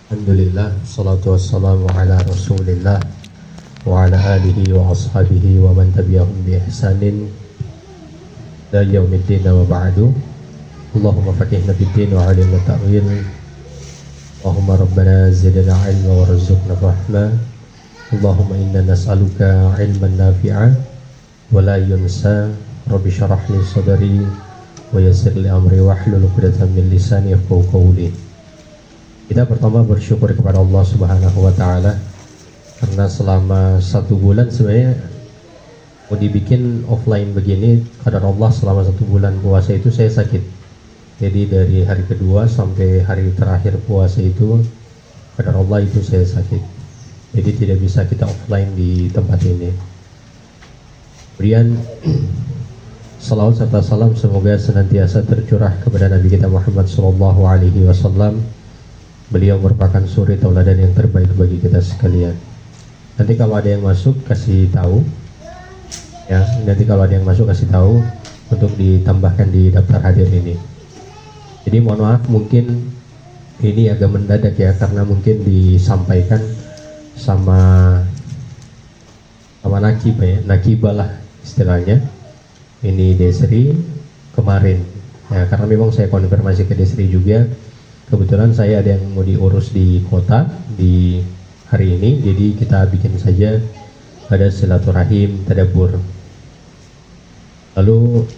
Alhamdulillah, salatu wassalamu ala rasulillah wa ala alihi wa ashabihi wa man tabi'ahum bi ihsanin ila yaumiddin wa ba'du. Allahumma faqihna fid din wa 'allimna ta'wil. Allahumma rabbana zidna 'ilma warzuqna fahma. Allahumma inna nas'aluka 'ilman nafi'a wa la yunsa. Rabbi shrah li sadri wa yassir li amri wahlul 'uqdatam min lisani yafqahu qawli. Kita pertama bersyukur kepada Allah Subhanahu wa Ta'ala karena selama 1 bulan sebenarnya mau dibikin offline begini, kadar Allah selama 1 bulan puasa itu saya sakit. Jadi dari hari kedua sampai hari terakhir puasa itu kadar Allah itu saya sakit. Jadi tidak bisa kita offline di tempat ini. Kemudian salawat serta salam semoga senantiasa tercurah kepada Nabi kita Muhammad sallallahu alaihi wasallam. Beliau merupakan suri tauladan yang terbaik bagi kita sekalian. Nanti kalau ada yang masuk kasih tahu, ya. Nanti kalau ada yang masuk kasih tahu untuk ditambahkan di daftar hadir ini. Jadi mohon maaf mungkin ini agak mendadak ya, karena mungkin disampaikan sama nakib ya, nakibah lah istilahnya. Ini Desri kemarin, ya karena memang saya konfirmasi ke Desri juga. Kebetulan saya ada yang mau diurus di kota di hari ini, jadi kita bikin saja ada silaturahim tadabbur. Lalu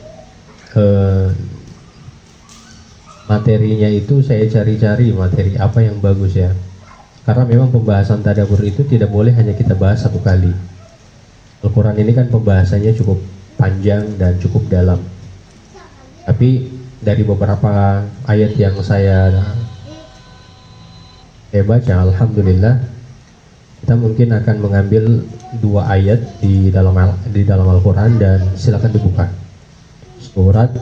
materinya itu saya cari-cari materi apa yang bagus ya, karena memang pembahasan tadabbur itu tidak boleh hanya kita bahas 1 kali. Al-Quran ini kan pembahasannya cukup panjang dan cukup dalam, tapi dari beberapa ayat yang saya baca, alhamdulillah kita mungkin akan mengambil 2 ayat di dalam Al-Quran, dan silakan dibuka surat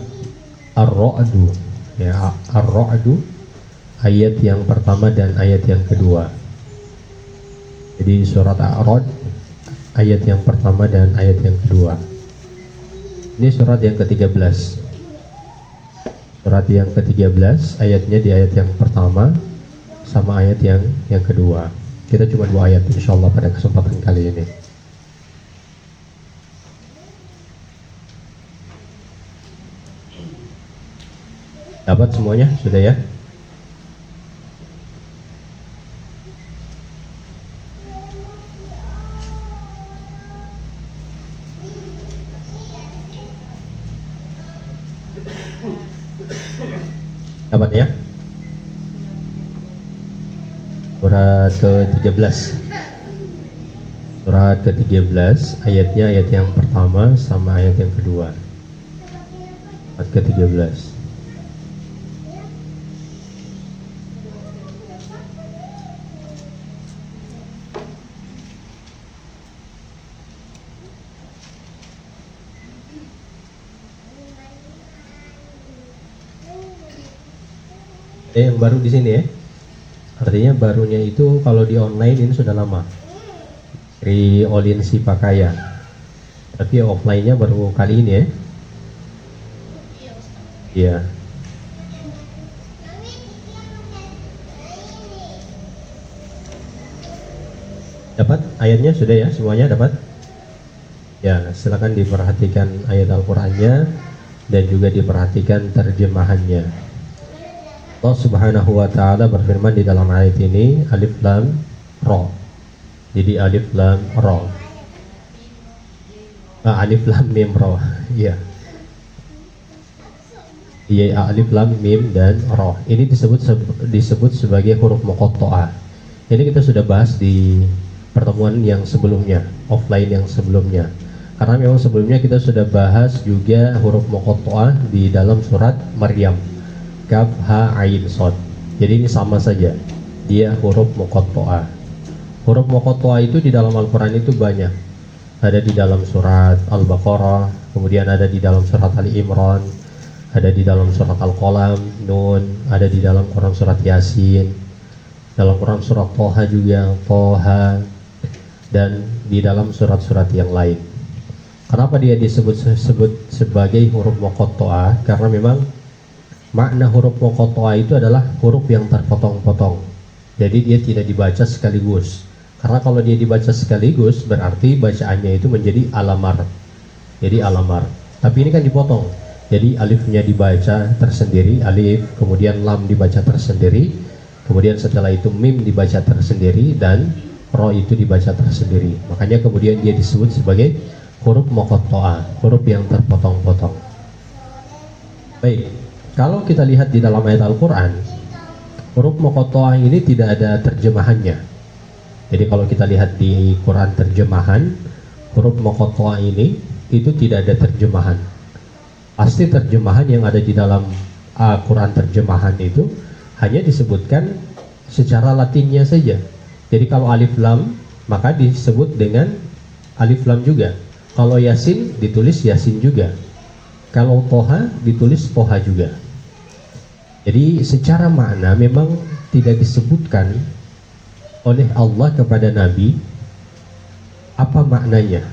Ar-Ra'du ya, Ar-Ra'du ayat yang pertama dan ayat yang kedua. Jadi surat Ar-Ra'd ayat yang pertama dan ayat yang kedua. Ini surat yang ke-13. Surat yang ke-13 ayatnya di ayat yang pertama sama ayat yang kedua. Kita cuma 2 ayat insyaallah pada kesempatan kali ini. Dapat semuanya? Sudah ya? Dapat ya? Surat ke-13. Surat ke-13 ayatnya ayat yang pertama sama ayat yang kedua. Surat ke-13. Yang baru di sini ya. Artinya barunya itu kalau di online ini sudah lama. Dari Olin Sipakaya. Tapi offline-nya baru kali ini ya. Iya. Dapat ayatnya sudah ya, semuanya dapat? Ya, silakan diperhatikan ayat Al-Qur'annya dan juga diperhatikan terjemahannya. Allah Subhanahu wa Ta'ala berfirman di dalam ayat ini, Alif Lam Ra. Jadi Alif Lam Ra. Alif Lam Mim Ra. Iya. Iya, Alif Lam Mim dan Ra. Ini disebut sebagai huruf muqatta'ah. Ini kita sudah bahas di pertemuan yang sebelumnya, offline yang sebelumnya. Karena memang sebelumnya kita sudah bahas juga huruf muqatta'ah di dalam surat Maryam. Kaf ha ain shad. Jadi ini sama saja, dia huruf muqatta'ah. Huruf muqatta'ah itu di dalam Al-Quran itu banyak. Ada di dalam surat Al-Baqarah, kemudian ada di dalam surat Ali Imran, ada di dalam surat Al-Qalam, Nun, ada di dalam Quran surat Yasin, dalam Quran surat Toha juga, Toha, dan di dalam surat-surat yang lain. Kenapa dia disebut sebagai huruf muqatta'ah? Karena memang makna huruf muqatta'ah itu adalah huruf yang terpotong-potong. Jadi dia tidak dibaca sekaligus. Karena kalau dia dibaca sekaligus berarti bacaannya itu menjadi alamar. Jadi alamar. Tapi ini kan dipotong. Jadi alifnya dibaca tersendiri, alif, kemudian lam dibaca tersendiri, kemudian setelah itu mim dibaca tersendiri, dan ro itu dibaca tersendiri. Makanya kemudian dia disebut sebagai huruf muqatta'ah, huruf yang terpotong-potong. Baik, kalau kita lihat di dalam ayat Al-Quran, huruf muqatta'ah ini tidak ada terjemahannya. Jadi kalau kita lihat di Quran terjemahan, huruf muqatta'ah ini itu tidak ada terjemahan. Pasti terjemahan yang ada di dalam Quran terjemahan itu hanya disebutkan secara latinnya saja. Jadi kalau alif lam maka disebut dengan alif lam juga. Kalau yasin ditulis yasin juga. Kalau toha ditulis toha juga. Jadi secara makna memang tidak disebutkan oleh Allah kepada Nabi apa maknanya.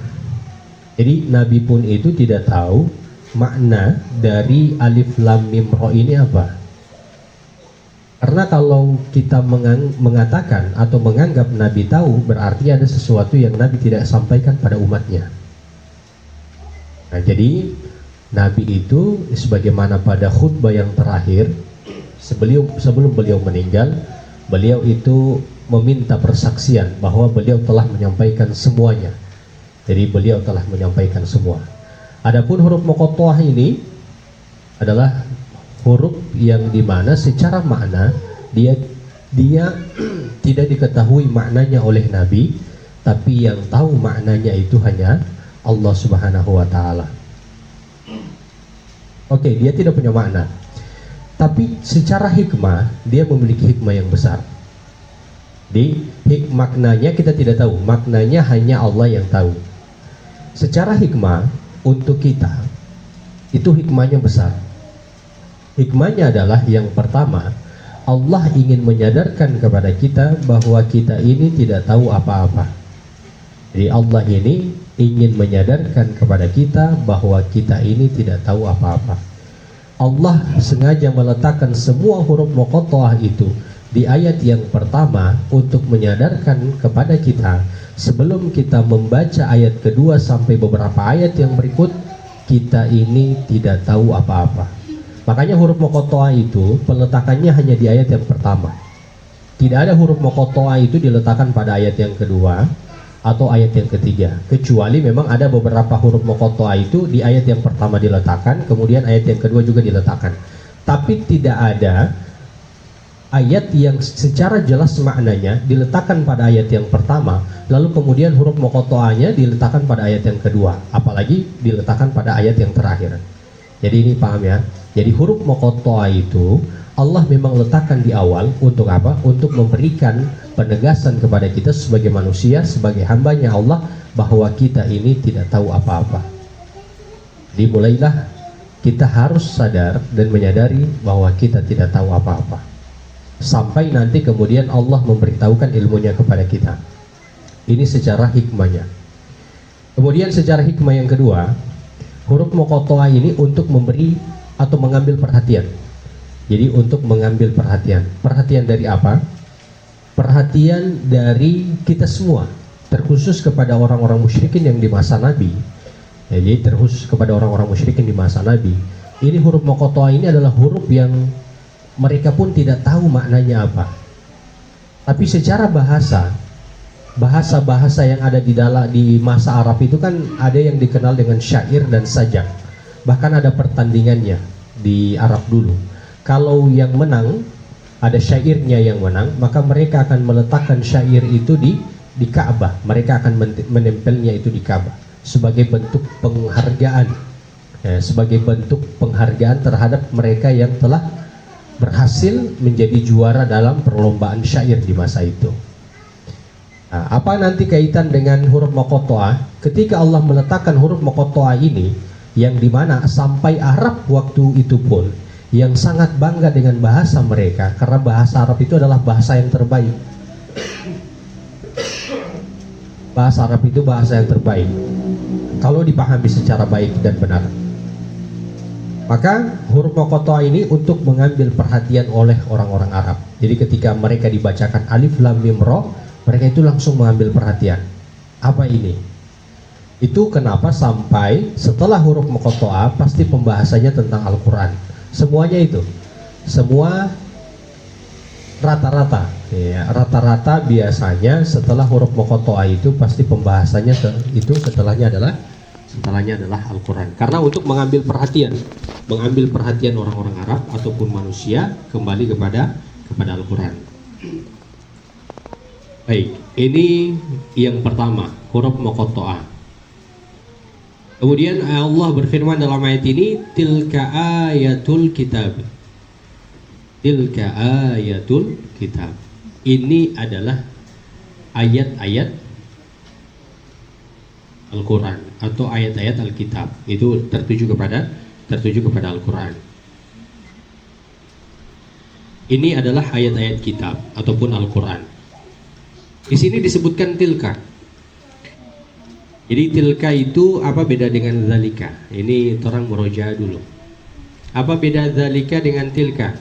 Jadi Nabi pun itu tidak tahu makna dari alif lam mim ro ini apa. Karena kalau kita mengatakan atau menganggap Nabi tahu, berarti ada sesuatu yang Nabi tidak sampaikan pada umatnya. Nah, jadi Nabi itu sebagaimana pada khutbah yang terakhir sebelum beliau meninggal, beliau itu meminta persaksian bahwa beliau telah menyampaikan semuanya. Jadi beliau telah menyampaikan semua. Adapun huruf muqatta'ah ini adalah huruf yang dimana secara makna dia tidak diketahui maknanya oleh Nabi, tapi yang tahu maknanya itu hanya Allah Subhanahu wa Ta'ala. Oke, dia tidak punya makna, tapi secara hikmah dia memiliki hikmah yang besar. Di maknanya kita tidak tahu, maknanya hanya Allah yang tahu. Secara hikmah untuk kita itu hikmahnya besar. Hikmahnya adalah yang pertama, Allah ingin menyadarkan kepada kita bahwa kita ini tidak tahu apa-apa. Jadi Allah ini ingin menyadarkan kepada kita bahwa kita ini tidak tahu apa-apa. Allah sengaja meletakkan semua huruf muqatta'ah itu di ayat yang pertama untuk menyadarkan kepada kita sebelum kita membaca ayat kedua sampai beberapa ayat yang berikut, kita ini tidak tahu apa-apa. Makanya huruf muqatta'ah itu peletakannya hanya di ayat yang pertama. Tidak ada huruf muqatta'ah itu diletakkan pada ayat yang kedua atau ayat yang ketiga, kecuali memang ada beberapa huruf muqatta'ah itu di ayat yang pertama diletakkan, kemudian ayat yang kedua juga diletakkan. Tapi tidak ada ayat yang secara jelas maknanya diletakkan pada ayat yang pertama, lalu kemudian huruf muqatta'ahnya diletakkan pada ayat yang kedua, apalagi diletakkan pada ayat yang terakhir. Jadi ini paham ya. Jadi huruf muqatta'ah itu Allah memang letakkan di awal untuk apa? Untuk memberikan penegasan kepada kita sebagai manusia, sebagai hambanya Allah, bahwa kita ini tidak tahu apa-apa. Dimulailah kita harus sadar dan menyadari bahwa kita tidak tahu apa-apa, sampai nanti kemudian Allah memberitahukan ilmunya kepada kita. Ini secara hikmahnya. Kemudian secara hikmah yang kedua, huruf muqatta'ah ini untuk memberi atau mengambil perhatian. Jadi untuk mengambil perhatian. Perhatian dari apa? Perhatian dari kita semua, terkhusus kepada orang-orang musyrikin yang di masa Nabi. Jadi terkhusus kepada orang-orang musyrikin di masa Nabi. Ini huruf muqatta'ah ini adalah huruf yang mereka pun tidak tahu maknanya apa. Tapi secara bahasa yang ada di masa Arab itu kan ada yang dikenal dengan syair dan sajak. Bahkan ada pertandingannya di Arab dulu. Kalau yang menang, ada syairnya yang menang, maka mereka akan meletakkan syair itu di Ka'bah. Mereka akan menempelnya itu di Ka'bah sebagai bentuk penghargaan, sebagai bentuk penghargaan terhadap mereka yang telah berhasil menjadi juara dalam perlombaan syair di masa itu. Nah, apa nanti kaitan dengan huruf muqatta'ah? Ketika Allah meletakkan huruf muqatta'ah ini, yang dimana sampai Arab waktu itu pun yang sangat bangga dengan bahasa mereka, karena bahasa Arab itu adalah bahasa yang terbaik. Bahasa Arab itu bahasa yang terbaik kalau dipahami secara baik dan benar. Maka huruf muqatta'ah ini untuk mengambil perhatian oleh orang-orang Arab. Jadi ketika mereka dibacakan alif lam mim ra, mereka itu langsung mengambil perhatian. Apa ini? Itu kenapa sampai setelah huruf muqatta'ah pasti pembahasannya tentang Al-Qur'an. Semuanya itu. Semua rata-rata ya, rata-rata biasanya setelah huruf muqatta'ah itu pasti pembahasannya itu setelahnya adalah Al-Quran. Karena untuk mengambil perhatian orang-orang Arab ataupun manusia kembali kepada Al-Quran. Baik, ini yang pertama, huruf muqatta'ah. Kemudian Allah berfirman dalam ayat ini, tilka ayatul kitab. Tilka ayatul kitab. Ini adalah ayat-ayat Al-Quran atau ayat-ayat Alkitab, itu tertuju kepada Al-Quran. Ini adalah ayat-ayat kitab ataupun Al-Quran. Di sini disebutkan tilka. Jadi tilka itu apa beda dengan zalika? Ini orang murojaah dulu. Apa beda zalika dengan tilka?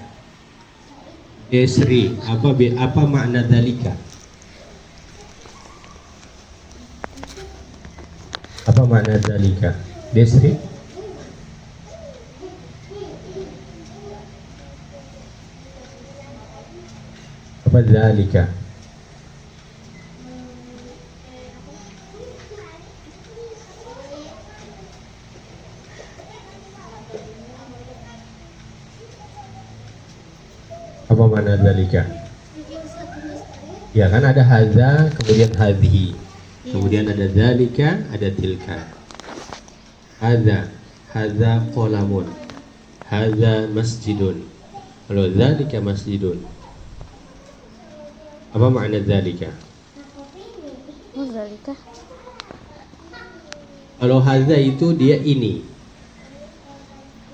Desri, apa makna zalika? Apa makna zalika? Desri? Apa zalika? Apa makna zalika? Ya kan ada hadza, kemudian hadhi. Kemudian ada zalika, ada tilka. Hadza qalamun. Hadza masjidun. Kalau zalika masjidun. Apa makna zalika? Oh, zalika. Kalau hadza itu dia ini.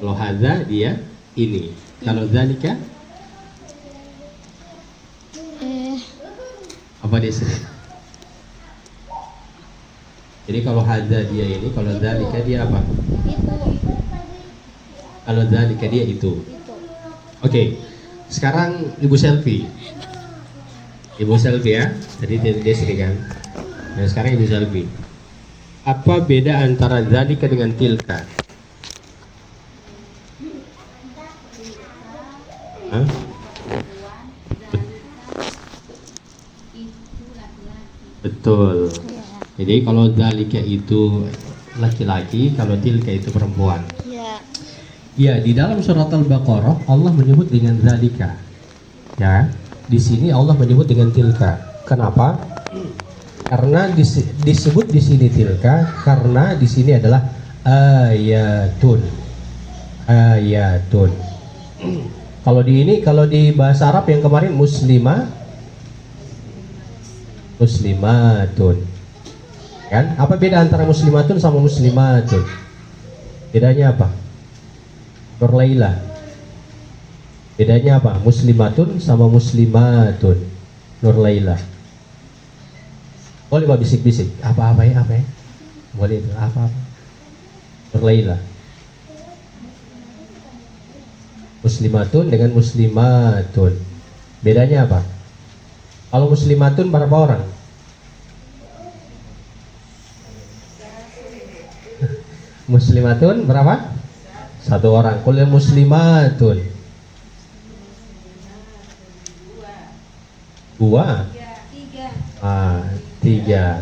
Kalau hadza dia ini. Kalau zalika apa dia sendiri? Jadi kalau hadza dia ini, kalau zalika dia apa? Kalau zalika dia itu. Oke. Sekarang Ibu selfie. Ibu selfie ya. Tadi dia sendiri kan. Nah, sekarang Ibu selfie. Apa beda antara zalika dengan tilka? Hah? Betul. Jadi kalau zalika itu laki-laki, kalau tilka itu perempuan. Ya. Ya, di dalam surat Al-Baqarah Allah menyebut dengan zalika. Ya, di sini Allah menyebut dengan tilka. Kenapa? Karena disebut di sini tilka karena di sini adalah ayatun. Ayatun. Kalau di bahasa Arab yang kemarin muslimatun. Kan? Apa beda antara muslimatun sama muslimatun? Bedanya apa? Nur Laila. Bedanya apa? Muslimatun sama muslimatun. Nur Laila. Boleh Pak bisik-bisik. Apa ya? Boleh itu. Apa? Nur Laila. Muslimatun dengan muslimatun. Bedanya apa? Kalau muslimatun berapa orang? Muslimatun berapa? Satu orang. Kalau muslimatun dua. Tiga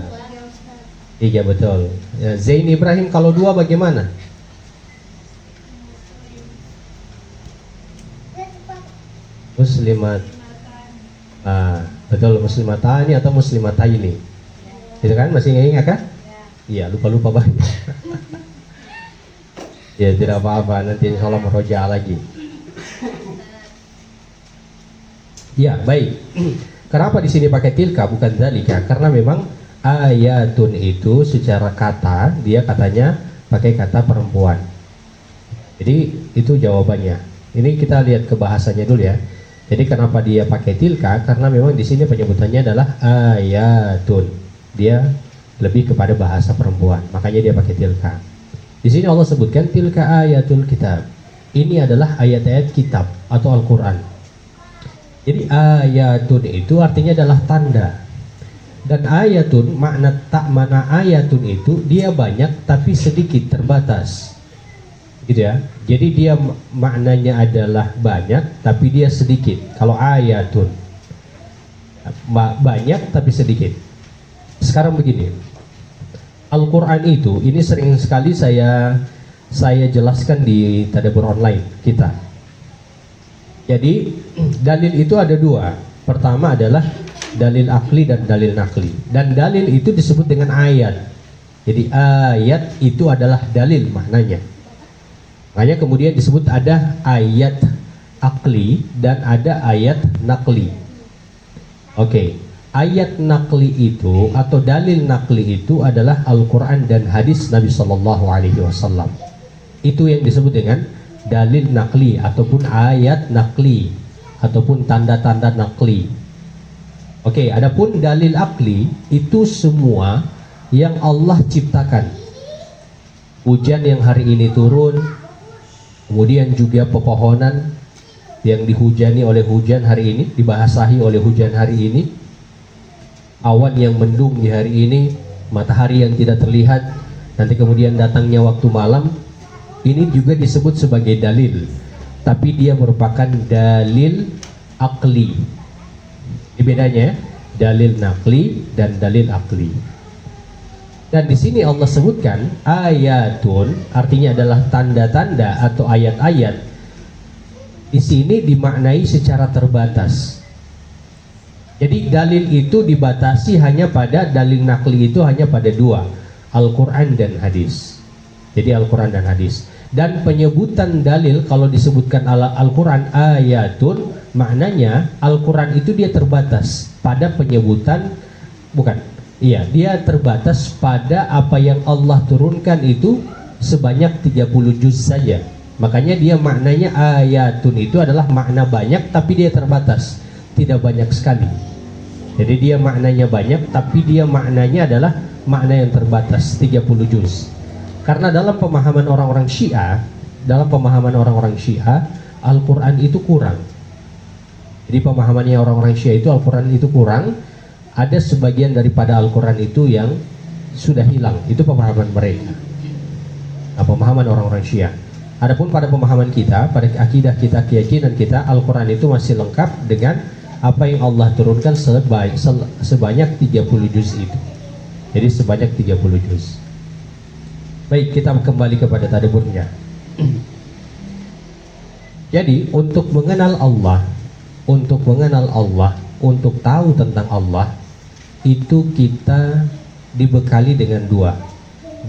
betul. Ya, Zain Ibrahim kalau dua bagaimana? Muslimat. Betul, muslimatani atau muslimataini. Itu kan masih ingat kan? Iya, lupa banyak. Ya tidak apa-apa, nanti insya Allah meroja lagi. Ya baik. Kenapa di sini pakai tilka bukan zalika? Karena memang ayatun itu secara kata dia katanya pakai kata perempuan. Jadi itu jawabannya. Ini kita lihat ke bahasanya dulu ya. Jadi kenapa dia pakai tilka? Karena memang di sini penyebutannya adalah ayatun. Dia lebih kepada bahasa perempuan, makanya dia pakai tilka. Di sini Allah sebutkan tilka ayatul kitab. ini adalah ayat-ayat kitab atau Al-Quran. Jadi ayatun itu artinya adalah tanda. Dan ayatun, mana ayatun itu dia banyak tapi sedikit, terbatas. Gitu ya. Jadi dia maknanya adalah banyak tapi dia sedikit. Kalau ayatun banyak tapi sedikit. Sekarang begini, Al-Quran itu ini sering sekali saya jelaskan di tadabbur online kita. Jadi dalil itu ada dua. Pertama adalah dalil akli dan dalil nakli. Dan dalil itu disebut dengan ayat. Jadi ayat itu adalah dalil maknanya. Makanya kemudian disebut ada ayat akli dan ada ayat nakli. Oke, ayat nakli itu atau dalil nakli itu adalah Al-Quran dan hadis Nabi Sallallahu Alaihi Wasallam. Itu yang disebut dengan dalil nakli ataupun ayat nakli ataupun tanda-tanda nakli. Oke, adapun dalil akli itu semua yang Allah ciptakan. Hujan yang hari ini turun, kemudian juga pepohonan yang dihujani oleh hujan hari ini, dibasahi oleh hujan hari ini, awan yang mendung di hari ini, matahari yang tidak terlihat, nanti kemudian datangnya waktu malam, ini juga disebut sebagai dalil, tapi dia merupakan dalil akli. Ini bedanya, dalil nakli dan dalil akli. Dan di sini Allah sebutkan ayatun, artinya adalah tanda-tanda atau ayat-ayat. Di sini dimaknai secara terbatas. Jadi dalil itu dibatasi hanya pada dalil nakli itu hanya pada dua, Al-Quran dan hadis. Jadi Al-Quran dan hadis. Dan penyebutan dalil kalau disebutkan Al-Quran ayatun, maknanya Al-Quran itu dia terbatas pada penyebutan, bukan, iya, dia terbatas pada apa yang Allah turunkan itu sebanyak 30 juz saja. Makanya dia maknanya ayatun itu adalah makna banyak tapi dia terbatas, tidak banyak sekali. Jadi dia maknanya banyak tapi dia maknanya adalah makna yang terbatas, 30 juz. Karena dalam pemahaman orang-orang Syiah, Al-Quran itu kurang. Jadi pemahamannya orang-orang Syiah itu Al-Quran itu kurang. Ada sebagian daripada Al-Quran itu yang sudah hilang. Itu pemahaman mereka. Nah, pemahaman orang-orang Syiah. Adapun pada pemahaman kita, pada akidah kita, keyakinan kita, Al-Quran itu masih lengkap dengan apa yang Allah turunkan sebanyak 30 juz itu. Jadi sebanyak 30 juz. Baik, kita kembali kepada tadabburnya. Jadi untuk mengenal Allah, untuk tahu tentang Allah, itu kita dibekali dengan dua.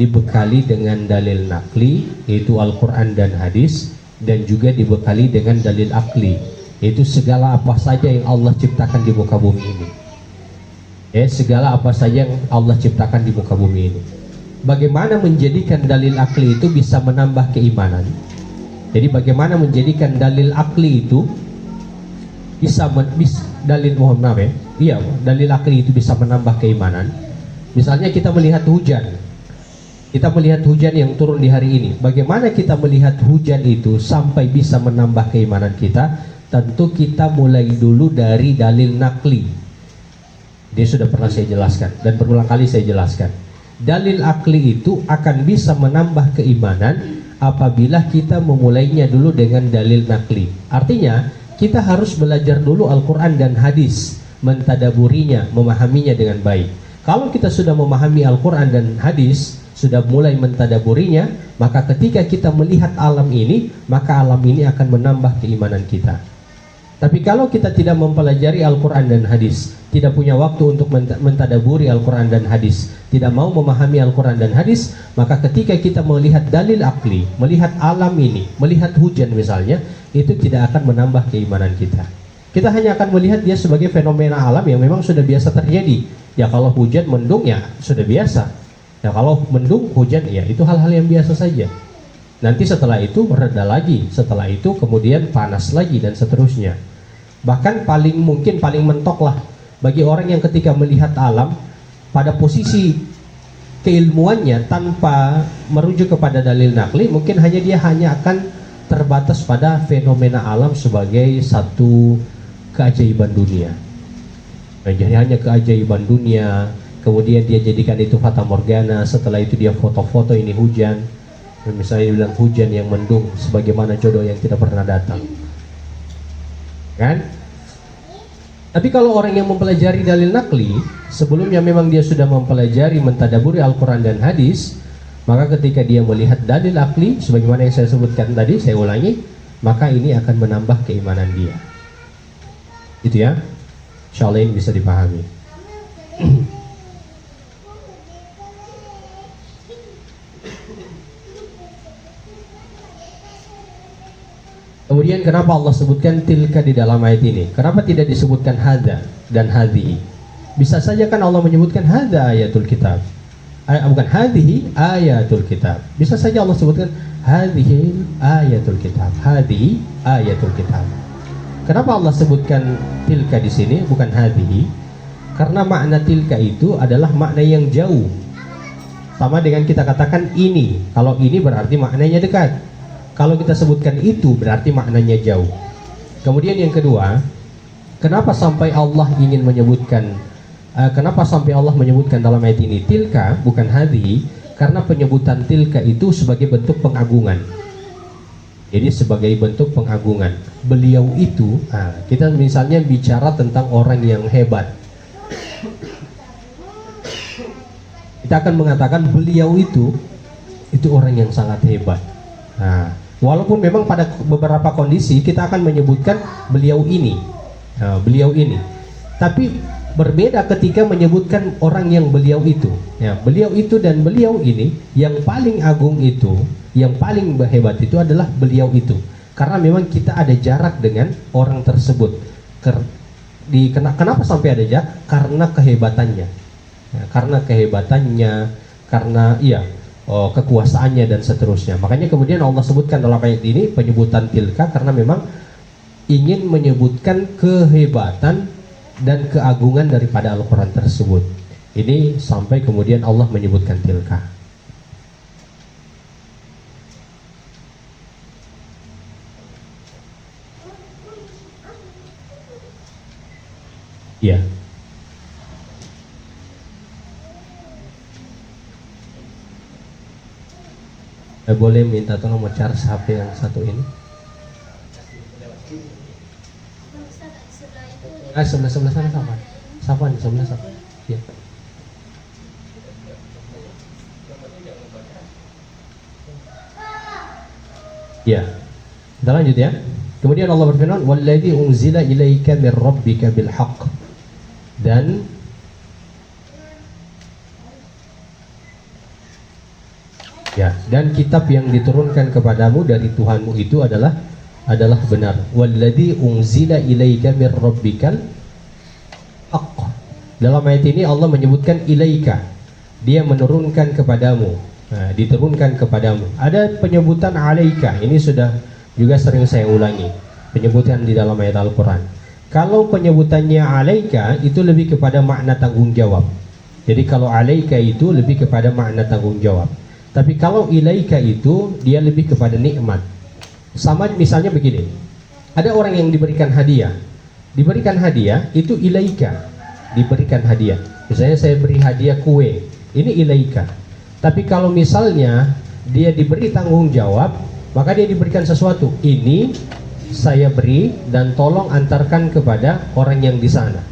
Dibekali dengan dalil nakli, yaitu Al-Quran dan hadis, dan juga dibekali dengan dalil akli, yaitu segala apa saja yang Allah ciptakan di muka bumi ini. Segala apa saja yang Allah ciptakan di muka bumi ini. Bagaimana menjadikan dalil akli itu bisa menambah keimanan? Jadi bagaimana menjadikan dalil akli itu dalil akli itu bisa menambah keimanan? Misalnya kita melihat hujan. Kita melihat hujan yang turun di hari ini. Bagaimana kita melihat hujan itu sampai bisa menambah keimanan kita? Tentu kita mulai dulu dari dalil nakli. Dia sudah pernah saya jelaskan dan berulang kali saya jelaskan. Dalil akli itu akan bisa menambah keimanan apabila kita memulainya dulu dengan dalil nakli. Artinya kita harus belajar dulu Al-Quran dan hadis, mentadaburinya, memahaminya dengan baik. Kalau kita sudah memahami Al-Quran dan hadis, sudah mulai mentadaburinya, maka ketika kita melihat alam ini, maka alam ini akan menambah keimanan kita. Tapi kalau kita tidak mempelajari Al-Quran dan hadis, tidak punya waktu untuk mentadaburi Al-Quran dan hadis, tidak mau memahami Al-Quran dan hadis, maka ketika kita melihat dalil akli, melihat alam ini, melihat hujan misalnya, itu tidak akan menambah keimanan kita. Kita hanya akan melihat dia sebagai fenomena alam yang memang sudah biasa terjadi. Ya kalau hujan mendung ya sudah biasa. Ya kalau mendung hujan ya itu hal-hal yang biasa saja. Nanti setelah itu reda lagi, setelah itu kemudian panas lagi dan seterusnya. Bahkan paling mentok lah bagi orang yang ketika melihat alam pada posisi keilmuannya tanpa merujuk kepada dalil nakli, mungkin dia hanya akan terbatas pada fenomena alam sebagai satu keajaiban dunia. Jadi hanya keajaiban dunia, kemudian dia jadikan itu fata morgana, setelah itu dia foto-foto ini hujan, misalnya bilang hujan yang mendung sebagaimana jodoh yang tidak pernah datang, kan? Tapi kalau orang yang mempelajari dalil nakli, sebelumnya memang dia sudah mempelajari mentadaburi Al-Quran dan hadis, maka ketika dia melihat dalil akli, sebagaimana yang saya sebutkan tadi, saya ulangi, maka ini akan menambah keimanan dia. Gitu ya, insyaallah ini bisa dipahami. Kemudian kenapa Allah sebutkan tilka di dalam ayat ini? Kenapa tidak disebutkan hadza dan hadhihi? Bisa saja kan Allah menyebutkan hadza ayatul kitab, bukan hadhihi ayatul kitab. Bisa saja Allah sebutkan hadhihi ayatul kitab, hadhihi ayatul kitab. Kenapa Allah sebutkan tilka di sini bukan hadhihi? Karena makna tilka itu adalah makna yang jauh. Sama dengan kita katakan ini. Kalau ini berarti maknanya dekat. Kalau kita sebutkan itu berarti maknanya jauh. Kemudian yang kedua, kenapa sampai Allah ingin menyebutkan, kenapa sampai Allah menyebutkan dalam ayat ini tilka bukan hadhihi? Karena penyebutan tilka itu sebagai bentuk pengagungan. Jadi sebagai bentuk pengagungan. Beliau itu, kita misalnya bicara tentang orang yang hebat, kita akan mengatakan beliau itu orang yang sangat hebat. Walaupun memang pada beberapa kondisi kita akan menyebutkan beliau ini, beliau ini. Tapi berbeda ketika menyebutkan orang yang beliau itu. Ya, beliau itu dan beliau ini yang paling agung itu, yang paling hebat itu adalah beliau itu. Karena memang kita ada jarak dengan orang tersebut. Kenapa sampai ada jarak? Karena kehebatannya. Ya, karena kehebatannya, karena kekuasaannya dan seterusnya. Makanya kemudian Allah sebutkan dalam ayat ini penyebutan tilka karena memang ingin menyebutkan kehebatan dan keagungan daripada Al-Quran tersebut. Ini sampai kemudian Allah menyebutkan tilka. Ya. Boleh minta tolong mau charge HP yang satu ini? Sebelah sana sama. Siapa nih sebelah sana? Ya. Ya. Kita lanjut ya. Kemudian Allah berfirman, "Walladzi unzila ilaika mir rabbika bil haqq." Dan kitab yang diturunkan kepadamu dari Tuhanmu itu adalah benar. Walladzi unzila ilaika mir rabbikal haqq. Dalam ayat ini Allah menyebutkan ilaika, dia menurunkan kepadamu, diturunkan kepadamu. Ada penyebutan alaika, ini sudah juga sering saya ulangi, penyebutan di dalam ayat Al-Quran. Kalau penyebutannya alaika itu lebih kepada makna tanggung jawab. Jadi kalau alaika itu lebih kepada makna tanggung jawab. Tapi kalau ilaika itu dia lebih kepada nikmat. Sama misalnya begini, ada orang yang diberikan hadiah itu ilaika, diberikan hadiah. Misalnya saya beri hadiah kue, ini ilaika. Tapi kalau misalnya dia diberi tanggung jawab, maka dia diberikan sesuatu, ini saya beri dan tolong antarkan kepada orang yang di sana.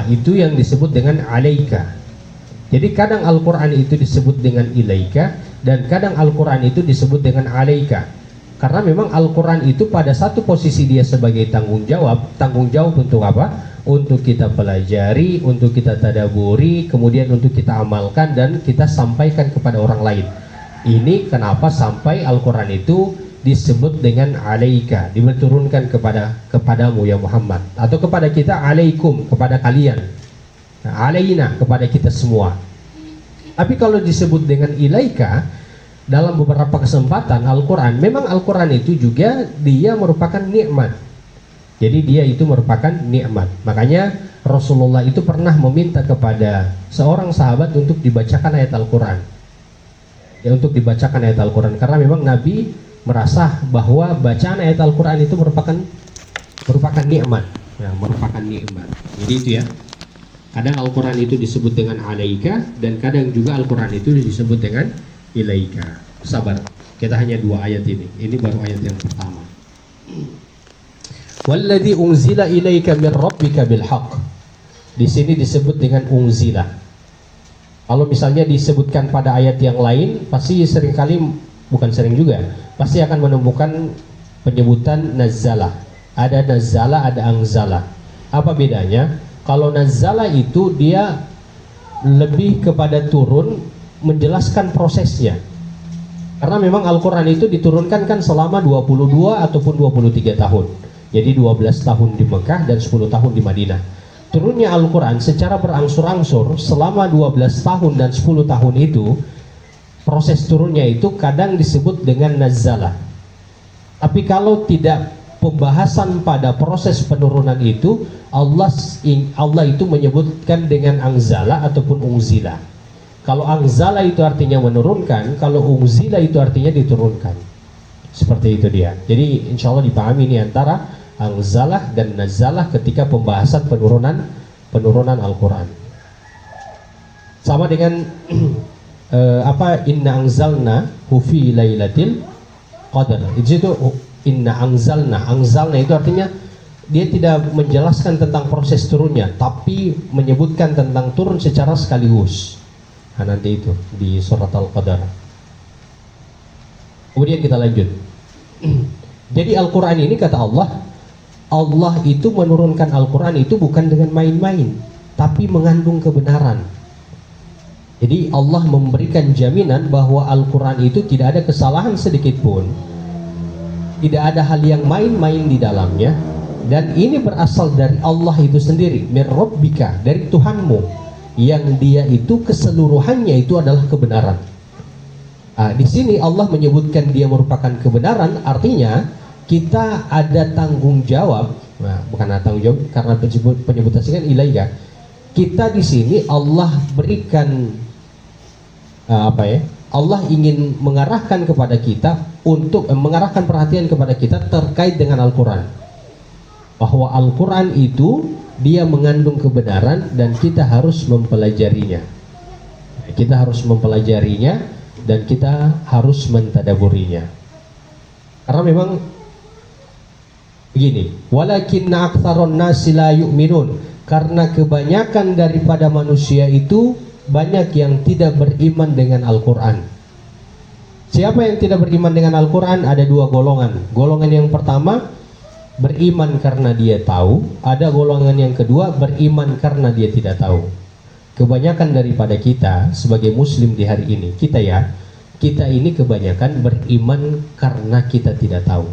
Itu yang disebut dengan alaika. Jadi kadang Al-Quran itu disebut dengan ilaika, dan kadang Al-Quran itu disebut dengan alaika. Karena memang Al-Quran itu pada satu posisi dia sebagai tanggung jawab. Tanggung jawab untuk apa? Untuk kita pelajari, untuk kita tadaburi, kemudian untuk kita amalkan dan kita sampaikan kepada orang lain. Ini kenapa sampai Al-Quran itu disebut dengan alaika, diturunkan kepadamu ya Muhammad, atau kepada kita alaikum, kepada kalian. Alaina, kepada kita semua. Tapi kalau disebut dengan ilaika dalam beberapa kesempatan Al-Quran, memang Al-Quran itu juga dia merupakan nikmat. Jadi dia itu merupakan nikmat. Makanya Rasulullah itu pernah meminta kepada seorang sahabat untuk dibacakan ayat Al-Quran, untuk dibacakan ayat Al-Quran, karena memang Nabi merasa bahwa bacaan ayat Al-Quran itu merupakan nikmat, ya, merupakan nikmat. Jadi itu ya. Kadang Al-Quran itu disebut dengan alaika, dan kadang juga Al-Quran itu disebut dengan ilaika. Sabar, kita hanya 2 ayat ini. Ini baru ayat yang pertama. Walladzi unzila ilaika min rabbika bil haqq. Di sini disebut dengan unzila. Kalau misalnya disebutkan pada ayat yang lain, pasti seringkali, bukan sering juga, pasti akan menemukan penyebutan nazzala. Ada nazzala, ada anzala. Apa bedanya? Kalau nazzala itu dia lebih kepada turun, menjelaskan prosesnya. Karena memang Al-Quran itu diturunkan kan selama 22 ataupun 23 tahun. Jadi 12 tahun di Mekah dan 10 tahun di Madinah. Turunnya Al-Quran secara berangsur-angsur selama 12 tahun dan 10 tahun itu, proses turunnya itu kadang disebut dengan nazzala. Tapi kalau tidak pembahasan pada proses penurunan itu, Allah itu menyebutkan dengan anzala ataupun unzila. Kalau anzala itu artinya menurunkan, kalau unzila itu artinya diturunkan. Seperti itu dia. Jadi insya Allah dipahami ini antara anzalah dan nazalah ketika pembahasan penurunan Al-Quran. Sama dengan inna anzalna fi lailatul qadar. Itu inna anzalna itu artinya dia tidak menjelaskan tentang proses turunnya, tapi menyebutkan tentang turun secara sekaligus. Nah, nanti itu di surat Al-Qadar. Kemudian kita lanjut. Jadi Al-Quran ini kata Allah itu menurunkan Al-Quran itu bukan dengan main-main, tapi mengandung kebenaran. Jadi Allah memberikan jaminan bahwa Al-Quran itu tidak ada kesalahan sedikit pun, tidak ada hal yang main-main di dalamnya, dan ini berasal dari Allah itu sendiri, min rabbika, dari Tuhanmu, yang dia itu keseluruhannya itu adalah kebenaran. Di sini Allah menyebutkan dia merupakan kebenaran, artinya kita ada tanggung jawab. Bukan ada tanggung jawab karena penyebutan kan ilaika. Kita di sini Allah berikan Allah ingin mengarahkan kepada kita untuk mengarahkan perhatian kepada kita terkait dengan Al-Quran, bahwa Al-Quran itu dia mengandung kebenaran dan kita harus mempelajarinya. Kita harus mempelajarinya dan kita harus mentadaburinya. Karena memang begini, walakinna aktsaron nasi la yu'minun, karena kebanyakan daripada manusia itu banyak yang tidak beriman dengan Al-Quran. Siapa yang tidak beriman dengan Al-Quran? Ada 2 golongan. Golongan yang pertama beriman karena dia tahu, ada golongan yang kedua beriman karena dia tidak tahu. Kebanyakan daripada kita sebagai muslim di hari ini, kita ini kebanyakan beriman karena kita tidak tahu.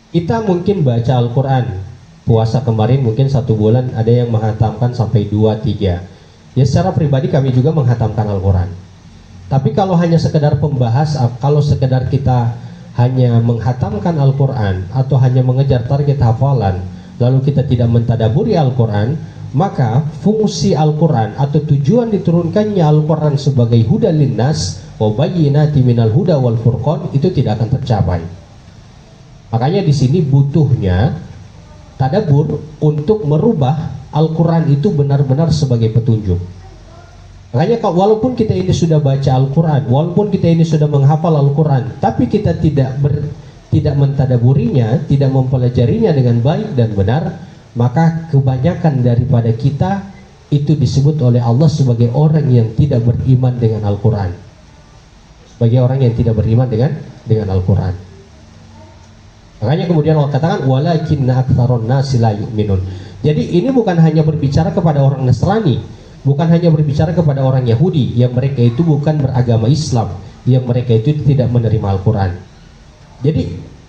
Kita mungkin baca Al-Quran, puasa kemarin mungkin 1 bulan ada yang menghatamkan sampai 2-3. Ya secara pribadi kami juga menghatamkan Al-Quran. Tapi kalau hanya sekedar pembahas, kalau sekedar kita hanya menghatamkan Al-Quran atau hanya mengejar target hafalan, lalu kita tidak mentadaburi Al-Quran, maka fungsi Al-Quran atau tujuan diturunkannya Al-Quran sebagai hudan linnas wa bayyinati minal huda wal furqan itu tidak akan tercapai. Makanya di sini butuhnya tadabbur untuk merubah Al-Quran itu benar-benar sebagai petunjuk. Makanya walaupun kita ini sudah baca Al-Quran, walaupun kita ini sudah menghafal Al-Quran, tapi kita tidak mentadaburinya, tidak mempelajarinya dengan baik dan benar, maka kebanyakan daripada kita itu disebut oleh Allah sebagai orang yang tidak beriman dengan Al-Quran, sebagai orang yang tidak beriman dengan Al-Quran. Makanya kemudian Allah katakan walakinna aktsaron nasi la yu'minun. Jadi ini bukan hanya berbicara kepada orang Nasrani, bukan hanya berbicara kepada orang Yahudi yang mereka itu bukan beragama Islam, yang mereka itu tidak menerima Al-Quran. Jadi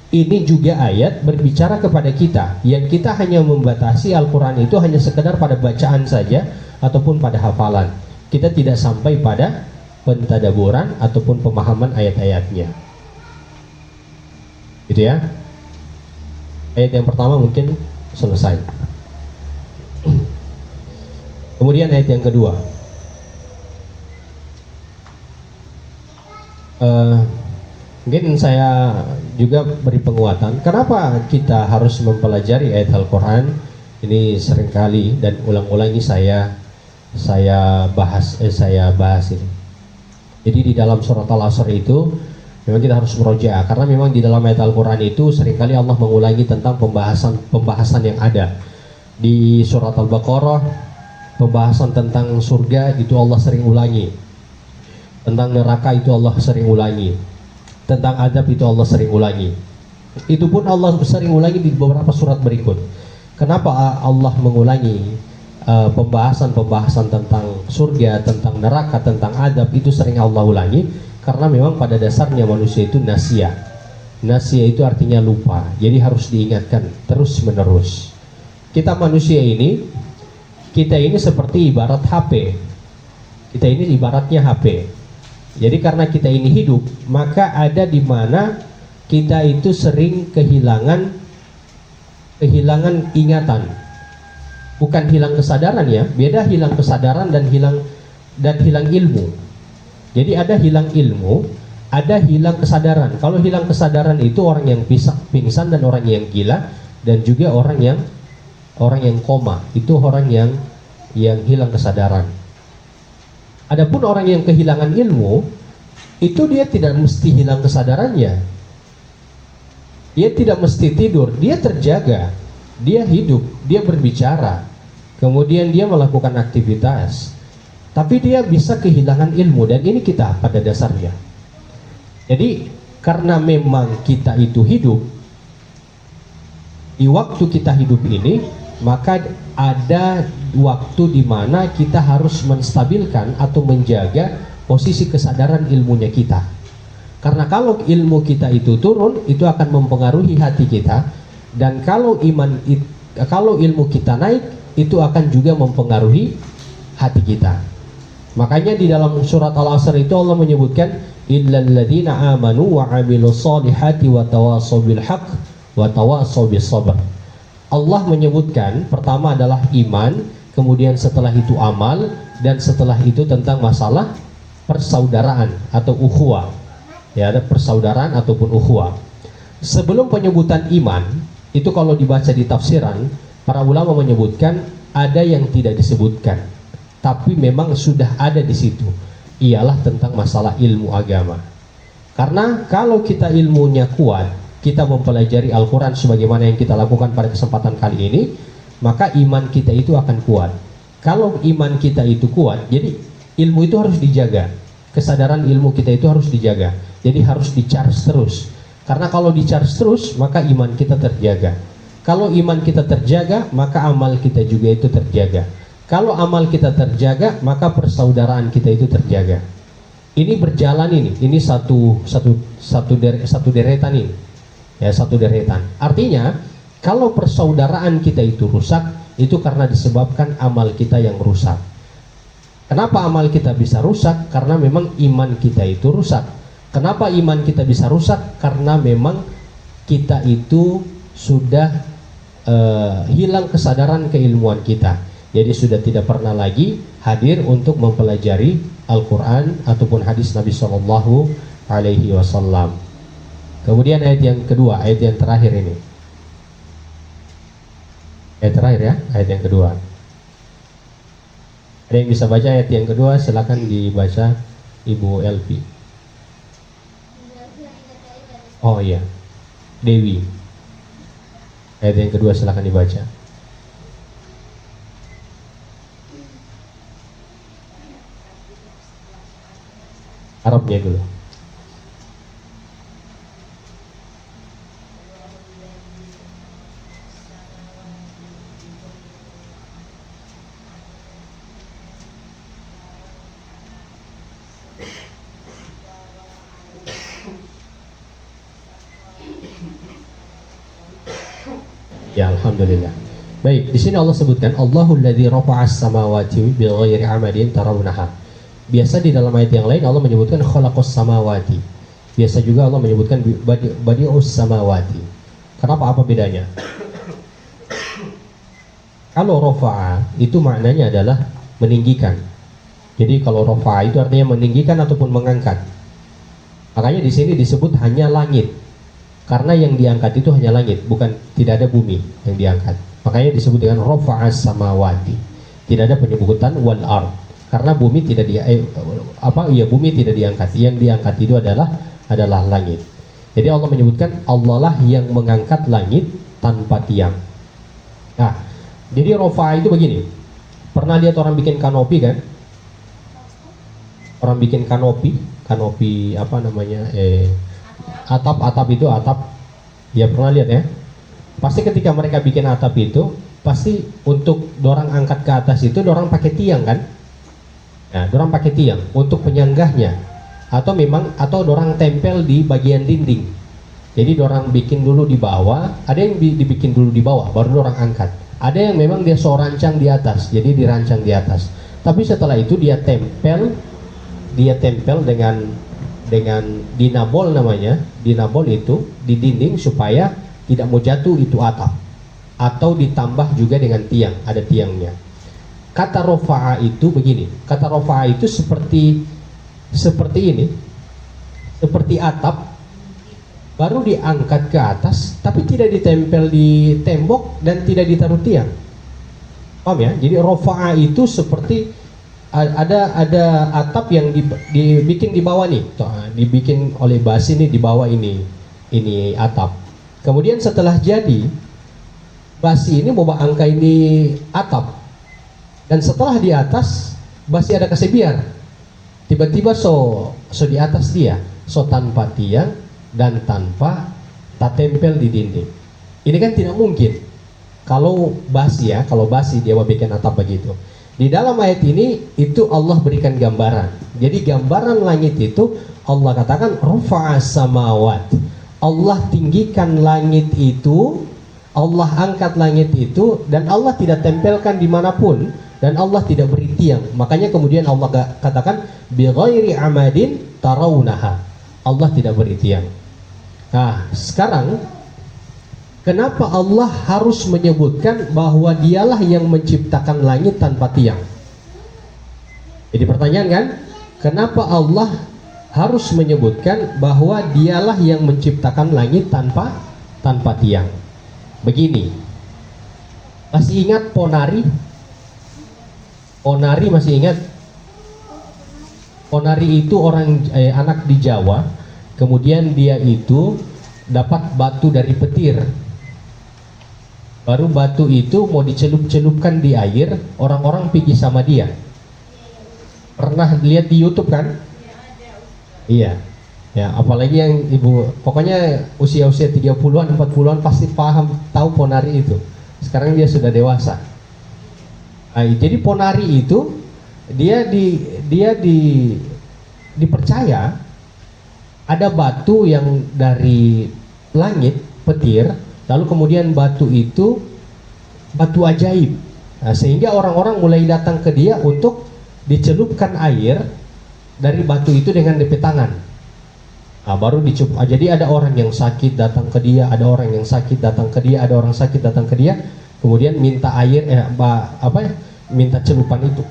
ini juga ayat berbicara kepada kita, yang kita hanya membatasi Al-Quran itu hanya sekedar pada bacaan saja ataupun pada hafalan. Kita tidak sampai pada pentadaburan ataupun pemahaman ayat-ayatnya. Gitu ya. Ayat yang pertama mungkin selesai. Kemudian ayat yang kedua, Mungkin saya juga beri penguatan. Kenapa kita harus mempelajari ayat Al-Quran? Ini seringkali dan ulang-ulang ini saya bahas ini. Jadi di dalam surat Al-Asr itu memang kita harus merojaah, karena memang di dalam ayat Al-Quran itu seringkali Allah mengulangi tentang pembahasan yang ada. Di surat Al-Baqarah, pembahasan tentang surga itu Allah sering ulangi. Tentang neraka itu Allah sering ulangi. Tentang adab itu Allah sering ulangi. Itu pun Allah sering ulangi di beberapa surat berikut. Kenapa Allah mengulangi pembahasan tentang surga, tentang neraka, tentang adab itu sering Allah ulangi? Karena memang pada dasarnya manusia itu nasia. Nasia itu artinya lupa. Jadi harus diingatkan terus menerus. Kita manusia ini, kita ini seperti ibarat HP. Kita ini ibaratnya HP. Jadi karena kita ini hidup, maka ada di mana kita itu sering kehilangan ingatan. Bukan hilang kesadaran ya, beda hilang kesadaran dan hilang ilmu. Jadi ada hilang ilmu, ada hilang kesadaran. Kalau hilang kesadaran itu orang yang pingsan dan orang yang gila, dan juga orang yang koma, itu orang yang hilang kesadaran. Adapun orang yang kehilangan ilmu, itu dia tidak mesti hilang kesadarannya. Dia tidak mesti tidur, dia terjaga, dia hidup, dia berbicara, kemudian dia melakukan aktivitas. Tapi dia bisa kehilangan ilmu, dan ini kita pada dasarnya. Jadi karena memang kita itu hidup, di waktu kita hidup ini, maka ada waktu di mana kita harus menstabilkan atau menjaga posisi kesadaran ilmunya kita. Karena kalau ilmu kita itu turun, itu akan mempengaruhi hati kita, dan kalau ilmu kita naik, itu akan juga mempengaruhi hati kita. Makanya di dalam surat Al-Asr itu Allah menyebutkan illal ladzina amanu wa 'amilus solihati wa tawassaw bil haqq wa tawassaw bis sabr. Allah menyebutkan pertama adalah iman, kemudian setelah itu amal, dan setelah itu tentang masalah persaudaraan atau ukhuwah. Ya, ada persaudaraan ataupun ukhuwah. Sebelum penyebutan iman, itu kalau dibaca di tafsiran, para ulama menyebutkan ada yang tidak disebutkan, tapi memang sudah ada di situ. Ialah tentang masalah ilmu agama. Karena kalau kita ilmunya kuat, kita mempelajari Al-Quran sebagaimana yang kita lakukan pada kesempatan kali ini, maka iman kita itu akan kuat. Kalau iman kita itu kuat, jadi ilmu itu harus dijaga. Kesadaran ilmu kita itu harus dijaga. Jadi harus di-charge terus. Karena kalau di-charge terus, maka iman kita terjaga. Kalau iman kita terjaga, maka amal kita juga itu terjaga. Kalau amal kita terjaga, maka persaudaraan kita itu terjaga. Ini berjalan ini satu deretan ini. Ya, satu deretan. Artinya, kalau persaudaraan kita itu rusak, itu karena disebabkan amal kita yang rusak. Kenapa amal kita bisa rusak? Karena memang iman kita itu rusak. Kenapa iman kita bisa rusak? Karena memang kita itu sudah hilang kesadaran keilmuan kita. Jadi sudah tidak pernah lagi hadir untuk mempelajari Al-Quran ataupun hadis Nabi Sallallahu Alaihi Wasallam. Kemudian ayat yang kedua, ayat yang terakhir ini. Ayat terakhir ya, ayat yang kedua. Ada yang bisa baca ayat yang kedua? Silakan dibaca Ibu Elvi. Oh iya, Dewi. Ayat yang kedua silakan dibaca. Arabnya dulu. Ya, alhamdulillah. Baik, di sini Allah sebutkan Allahul ladzi rafa'as samawati bighairi amadin tarawunaha. Biasa di dalam ayat yang lain Allah menyebutkan khalaqas samawati. Biasa juga Allah menyebutkan badi'us samawati. Kenapa, apa bedanya? Kalau rafa'a itu maknanya adalah meninggikan. Jadi kalau rafa'a itu artinya meninggikan ataupun mengangkat. Makanya di sini disebut hanya langit. Karena yang diangkat itu hanya langit, bukan, tidak ada bumi yang diangkat. Makanya disebut dengan rafa'as samawati. Tidak ada penyebutan wal ard. Karena bumi tidak bumi tidak diangkat. Yang diangkat itu adalah langit. Jadi Allah menyebutkan Allah lah yang mengangkat langit tanpa tiang. Nah, jadi rafa'a itu begini. Pernah lihat orang bikin kanopi kan? Orang bikin kanopi apa namanya? Atap itu atap. Ya pernah lihat ya? Pasti ketika mereka bikin atap itu, pasti untuk dorang angkat ke atas itu dorang pakai tiang kan? Nah, dorang pakai tiang untuk penyanggahnya, atau dorang tempel di bagian dinding. Jadi dorang bikin dulu di bawah, ada yang dibikin dulu di bawah, baru dorang angkat. Ada yang memang dia rancang di atas, jadi dirancang di atas. Tapi setelah itu dia tempel dengan dinabol namanya. Dinabol itu di dinding supaya tidak mau jatuh itu atap, atau ditambah juga dengan tiang, ada tiangnya. Kata rofa'a itu begini, kata rofa'a itu seperti ini, seperti atap baru diangkat ke atas, tapi tidak ditempel di tembok dan tidak ditaruh tiang. Paham ya? Jadi rofa'a itu seperti ada atap yang dibikin di bawah nih, dibikin oleh basi nih di bawah ini atap. Kemudian setelah jadi basi ini mau angka ini atap, dan setelah di atas basi ada kesebiar, tiba-tiba so di atas dia tanpa tiang dan tanpa tak tempel di dinding. Ini kan tidak mungkin kalau basi dia mau bikin atap begitu. Di dalam ayat ini itu Allah berikan gambaran. Jadi gambaran langit itu Allah katakan rafa'as samawat. Allah tinggikan langit itu, Allah angkat langit itu, dan Allah tidak tempelkan dimanapun, dan Allah tidak beri tiang. Makanya kemudian Allah katakan bighairi amadin tarawunaha. Allah tidak beri tiang. Nah, sekarang kenapa Allah harus menyebutkan bahwa dialah yang menciptakan langit tanpa tiang? Jadi pertanyaan kan, kenapa Allah harus menyebutkan bahwa dialah yang menciptakan langit tanpa tiang? Begini, masih ingat Ponari? Ponari masih ingat? Ponari itu anak di Jawa. Kemudian dia itu dapat batu dari petir. Baru batu itu mau dicelup-celupkan di air, orang-orang pergi sama dia. Pernah lihat di YouTube kan? Iya. Ya, apalagi yang ibu, pokoknya usia-usia 30-an, 40-an pasti tahu Ponari itu. Sekarang dia sudah dewasa. Jadi Ponari itu dia dipercaya ada batu yang dari langit, petir, lalu kemudian batu itu batu ajaib. Nah, sehingga orang-orang mulai datang ke dia untuk dicelupkan air dari batu itu dengan DP tangan. Nah, baru dicup. Jadi ada orang yang sakit datang ke dia, ada orang yang sakit datang ke dia, ada orang sakit datang ke dia, kemudian minta air, minta celupan itu,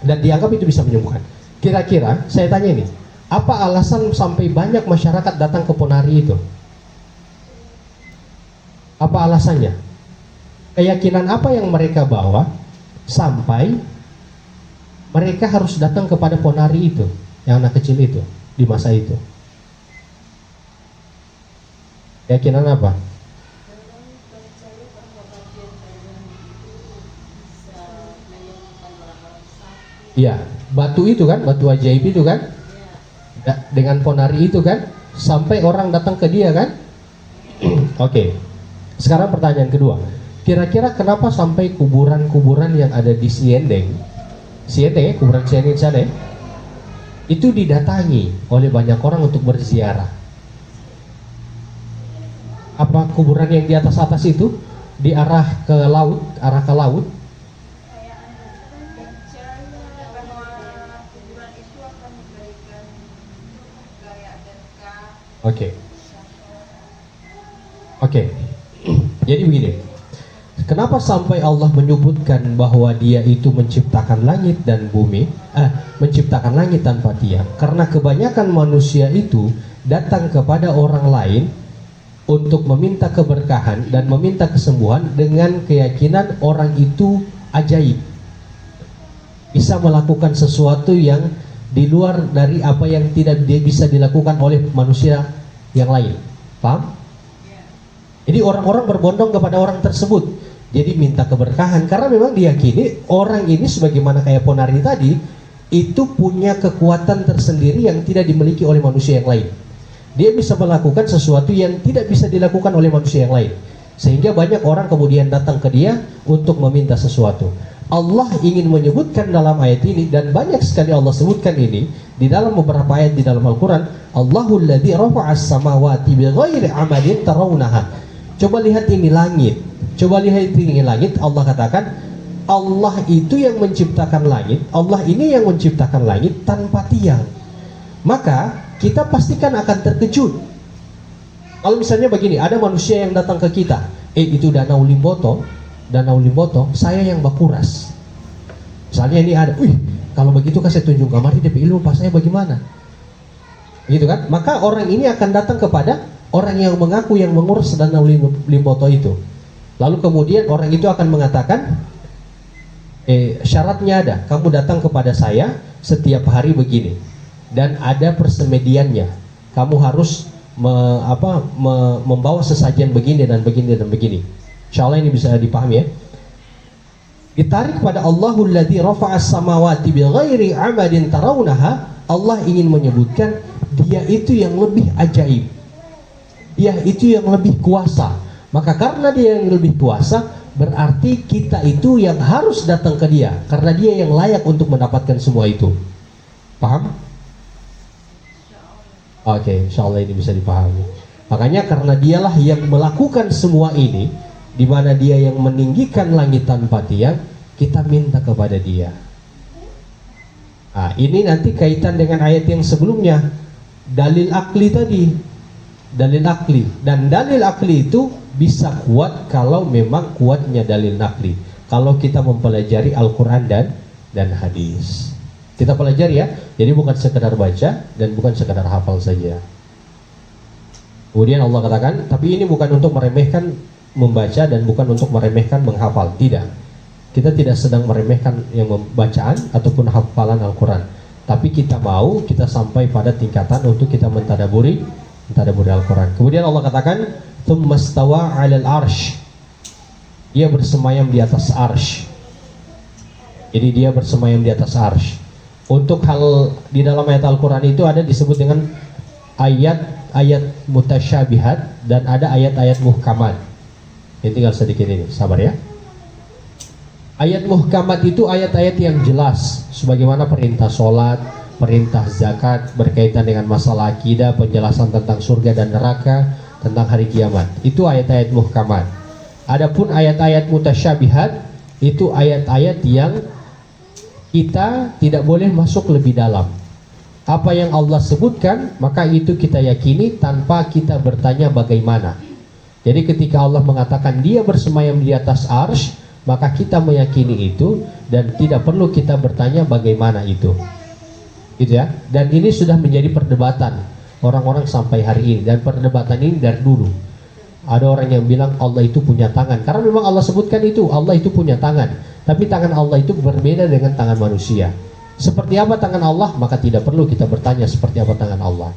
dan dianggap itu bisa menyembuhkan. Kira-kira saya tanya ini, apa alasan sampai banyak masyarakat datang ke Ponari itu? Apa alasannya? Keyakinan apa yang mereka bawa sampai mereka harus datang kepada Ponari itu, yang anak kecil itu di masa itu? Keyakinan apa? Iya, batu itu kan, batu ajaib itu kan, dengan Ponari itu kan, sampai orang datang ke dia kan? Oke. Sekarang pertanyaan kedua, kira-kira kenapa sampai kuburan-kuburan yang ada di Siendeng, kuburan Siendeng di sana, itu didatangi oleh banyak orang untuk berziarah? Apa kuburan yang di atas itu di arah ke laut? Oke. Jadi begini. Kenapa sampai Allah menyebutkan bahwa Dia itu menciptakan langit dan bumi, menciptakan langit tanpa tiang? Karena kebanyakan manusia itu datang kepada orang lain untuk meminta keberkahan dan meminta kesembuhan dengan keyakinan orang itu ajaib, bisa melakukan sesuatu yang di luar dari apa yang tidak bisa dilakukan oleh manusia yang lain. Paham? Jadi orang-orang berbondong kepada orang tersebut, jadi minta keberkahan, karena memang diyakini orang ini sebagaimana kayak Ponari tadi itu punya kekuatan tersendiri yang tidak dimiliki oleh manusia yang lain. Dia bisa melakukan sesuatu yang tidak bisa dilakukan oleh manusia yang lain, sehingga banyak orang kemudian datang ke dia untuk meminta sesuatu. Allah ingin menyebutkan dalam ayat ini, dan banyak sekali Allah sebutkan ini di dalam beberapa ayat di dalam Al-Quran. Allahul ladzi rafa'as samawati bighairi amadin tarawnaha. Coba lihat ini langit. Coba lihat ini langit. Allah katakan Allah itu yang menciptakan langit. Allah ini yang menciptakan langit tanpa tiang. Maka kita pastikan akan terkejut kalau misalnya begini, ada manusia yang datang ke kita, itu Danau Limboto, saya yang Bakuras. Misalnya ini ada, kalau begitu kan saya tunjuk gambar di DP ilmu, pas saya bagaimana? Gitu kan? Maka orang ini akan datang kepada orang yang mengaku yang mengurus Danau Limboto itu. Lalu kemudian orang itu akan mengatakan, syaratnya ada, kamu datang kepada saya setiap hari begini, dan ada persemediannya. Kamu harus membawa sesajen begini dan begini dan begini. Insyaallah ini bisa dipahami ya. Ditarik pada Allahul ladzi rafa'as samawati bighairi amadin tarawnaha. Allah ingin menyebutkan Dia itu yang lebih ajaib, Dia itu yang lebih kuasa. Maka karena Dia yang lebih kuasa, berarti kita itu yang harus datang ke Dia, karena Dia yang layak untuk mendapatkan semua itu. Paham? Oke, insyaallah ini bisa dipahami. Makanya karena Dialah yang melakukan semua ini, di mana Dia yang meninggikan langit tanpa tiang, kita minta kepada Dia. Nah, ini nanti kaitan dengan ayat yang sebelumnya, dalil akli tadi. Dalil akli, dan dalil akli itu bisa kuat kalau memang kuatnya dalil nakli. Kalau kita mempelajari Al-Quran dan hadis, kita pelajari ya. Jadi bukan sekedar baca dan bukan sekedar hafal saja. Kemudian Allah katakan, tapi ini bukan untuk meremehkan membaca dan bukan untuk meremehkan menghafal. Tidak. Kita tidak sedang meremehkan yang bacaan ataupun hafalan Al-Quran. Tapi kita mau kita sampai pada tingkatan untuk kita mentadaburi Al-Quran. Kemudian Allah katakan, tsumma stawa 'alal arsy. Dia bersemayam di atas arsy. Jadi dia bersemayam di atas arsy. Untuk hal di dalam ayat Al-Quran itu ada disebut dengan ayat-ayat mutasyabihat dan ada ayat-ayat muhkamat. Ini tinggal sedikit ini, sabar ya. Ayat muhkamat itu ayat-ayat yang jelas, sebagaimana perintah sholat, perintah zakat, berkaitan dengan masalah akidah, penjelasan tentang surga dan neraka, tentang hari kiamat. Itu ayat-ayat muhkamat. Adapun ayat-ayat mutasyabihat itu ayat-ayat yang kita tidak boleh masuk lebih dalam. Apa yang Allah sebutkan, maka itu kita yakini tanpa kita bertanya bagaimana. Jadi ketika Allah mengatakan Dia bersemayam di atas arsy, maka kita meyakini itu dan tidak perlu kita bertanya bagaimana itu. Gitu ya. Dan ini sudah menjadi perdebatan orang-orang sampai hari ini, dan perdebatan ini dari dulu. Ada orang yang bilang Allah itu punya tangan, karena memang Allah sebutkan itu, Allah itu punya tangan. Tapi tangan Allah itu berbeda dengan tangan manusia. Seperti apa tangan Allah? Maka tidak perlu kita bertanya seperti apa tangan Allah.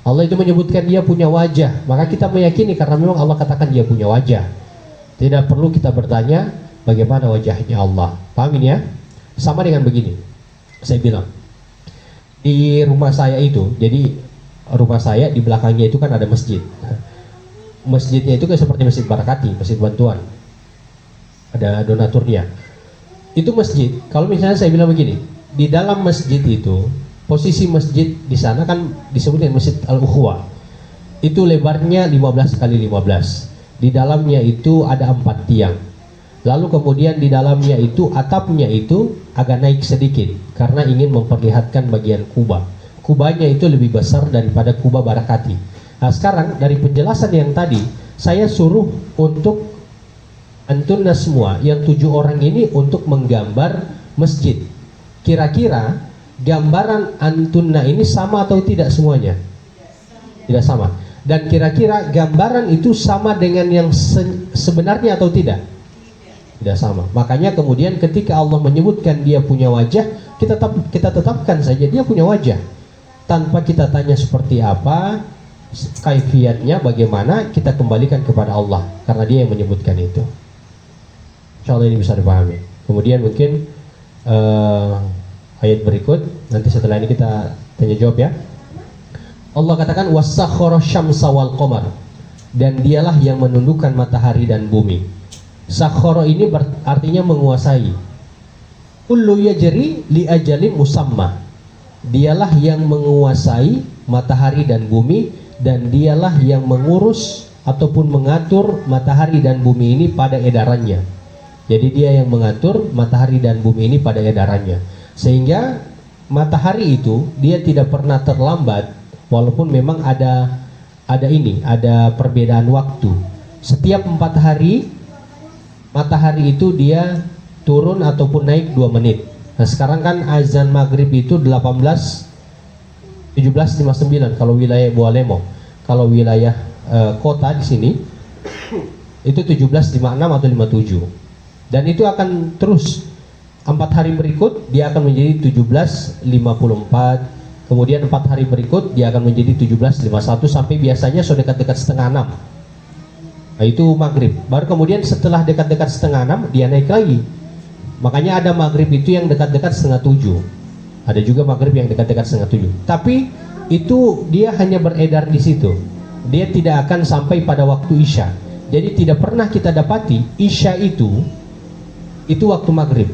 Allah itu menyebutkan Dia punya wajah, maka kita meyakini karena memang Allah katakan Dia punya wajah. Tidak perlu kita bertanya bagaimana wajahnya Allah. Paham ini ya? Sama dengan begini, saya bilang di rumah saya itu, jadi rumah saya di belakangnya itu kan ada masjid. Masjidnya itu kan seperti Masjid Barakati, Masjid Bantuan, ada donaturnya. Itu masjid, kalau misalnya saya bilang begini, di dalam masjid itu, posisi masjid di sana kan disebut dengan Masjid Al-Ukhwah. Itu lebarnya 15 kali 15. Di dalamnya itu ada 4 tiang. Lalu kemudian di dalamnya itu atapnya itu agak naik sedikit karena ingin memperlihatkan bagian kubah. Kubahnya itu lebih besar daripada kubah Barakati. Nah sekarang dari penjelasan yang tadi, saya suruh untuk Antunna semua yang 7 orang ini untuk menggambar masjid. Kira-kira gambaran antunna ini sama atau tidak semuanya? Tidak sama. Dan kira-kira gambaran itu sama dengan yang sebenarnya atau tidak? Tidak sama. Makanya kemudian ketika Allah menyebutkan dia punya wajah, kita tetapkan saja dia punya wajah. Tanpa kita tanya seperti apa, kaifiatnya bagaimana, kita kembalikan kepada Allah. Karena dia yang menyebutkan itu. InsyaAllah ini bisa dipahami. Kemudian mungkin ayat berikut, nanti setelah ini kita tanya jawab ya. Allah katakan wasakhkhara syamsa wal qamar, dan dialah yang menundukkan matahari dan bumi. Sakhkhara ini artinya menguasai. Kullu yajri li ajalin musamma. Dialah yang menguasai matahari dan bumi, dan dialah yang mengurus ataupun mengatur matahari dan bumi ini pada edarannya. Jadi dia yang mengatur matahari dan bumi ini pada edarannya. Sehingga matahari itu dia tidak pernah terlambat, walaupun memang ada perbedaan waktu. Setiap 4 hari matahari itu dia turun ataupun naik 2 menit. Nah sekarang kan azan maghrib itu 17:59 kalau wilayah Bualemo. Kalau wilayah kota di sini itu 17:56 atau 57. Dan itu akan terus 4 hari berikut dia akan menjadi 17:54. Kemudian 4 hari berikut dia akan menjadi 17:51 sampai biasanya sudah dekat-dekat setengah 6. Nah itu maghrib. Baru kemudian setelah dekat-dekat setengah 6 dia naik lagi. Makanya ada maghrib itu yang dekat-dekat setengah 7. Ada juga maghrib yang dekat-dekat setengah 7. Tapi itu dia hanya beredar di situ. Dia tidak akan sampai pada waktu isya. Jadi tidak pernah kita dapati isya itu waktu maghrib.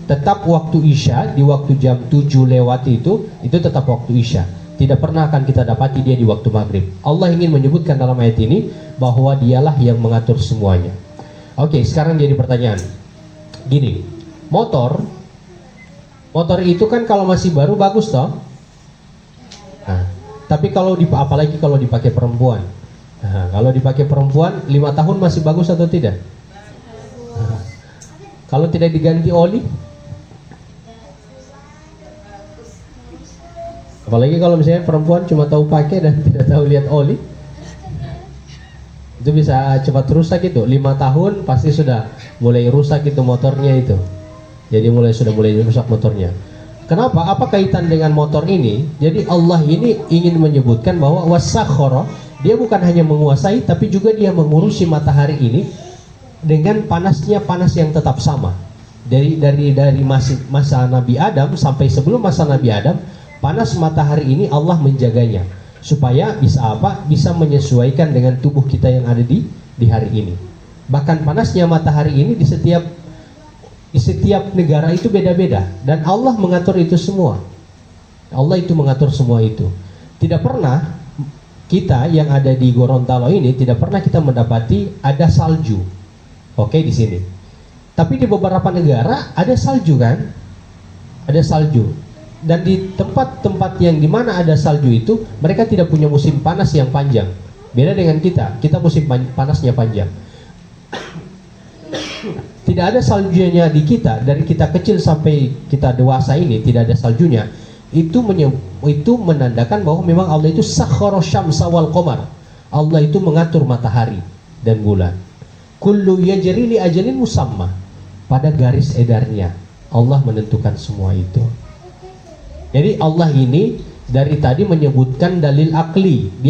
Tetap waktu isya di waktu jam 7 lewat itu tetap waktu isya. Tidak pernah akan kita dapati dia di waktu maghrib. Allah ingin menyebutkan dalam ayat ini bahwa dialah yang mengatur semuanya. Oke, sekarang jadi pertanyaan. Gini, motor itu kan kalau masih baru bagus toh. Nah, tapi apalagi kalau dipakai perempuan. Nah, kalau dipakai perempuan 5 tahun masih bagus atau tidak? Nah, kalau tidak diganti oli? Apalagi kalau misalnya perempuan cuma tahu pakai dan tidak tahu lihat oli, itu bisa cepat rusak itu. 5 tahun pasti sudah mulai rusak itu motornya itu. Jadi sudah mulai rusak motornya. Kenapa? Apa kaitan dengan motor ini? Jadi Allah ini ingin menyebutkan bahwa wasakhkhara, dia bukan hanya menguasai tapi juga dia mengurusi matahari ini dengan panasnya, panas yang tetap sama. Dari masa Nabi Adam sampai sebelum masa Nabi Adam, panas matahari ini Allah menjaganya supaya bisa apa? Bisa menyesuaikan dengan tubuh kita yang ada di hari ini. Bahkan panasnya matahari ini di setiap negara itu beda-beda, dan Allah mengatur itu semua. Allah itu mengatur semua itu. Tidak pernah kita yang ada di Gorontalo ini tidak pernah kita mendapati ada salju. Oke, di sini. Tapi di beberapa negara ada salju kan? Ada salju. Dan di tempat-tempat yang dimana ada salju itu mereka tidak punya musim panas yang panjang. Beda dengan kita musim panasnya panjang. Tidak ada saljunya di kita, dari kita kecil sampai kita dewasa ini tidak ada saljunya. Itu menandakan bahwa memang Allah itu sakhkhara syamsa wal qamar. Allah itu mengatur matahari dan bulan. Kullu yajri li ajalin musamma. Pada garis edarnya Allah menentukan semua itu. Jadi Allah ini dari tadi menyebutkan dalil akli. Di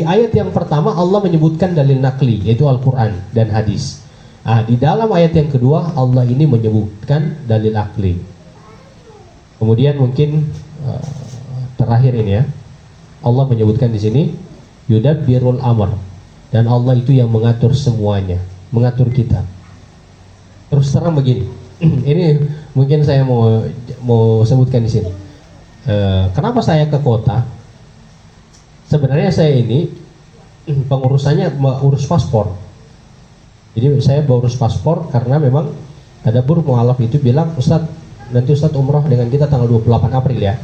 ayat yang pertama Allah menyebutkan dalil nakli, yaitu Al-Quran dan hadis. Nah, di dalam ayat yang kedua Allah ini menyebutkan dalil akli. Kemudian mungkin terakhir ini ya, Allah menyebutkan di sini yudabbirul amr, dan Allah itu yang mengatur semuanya, mengatur kita. Terus terang begini, ini mungkin saya mau sebutkan di sini. Kenapa saya ke kota? Sebenarnya saya ini pengurusannya urus paspor. Jadi saya urus paspor karena memang ada Bur Mu'alaf itu bilang, Ustadz, nanti Ustadz umroh dengan kita tanggal 28 April ya.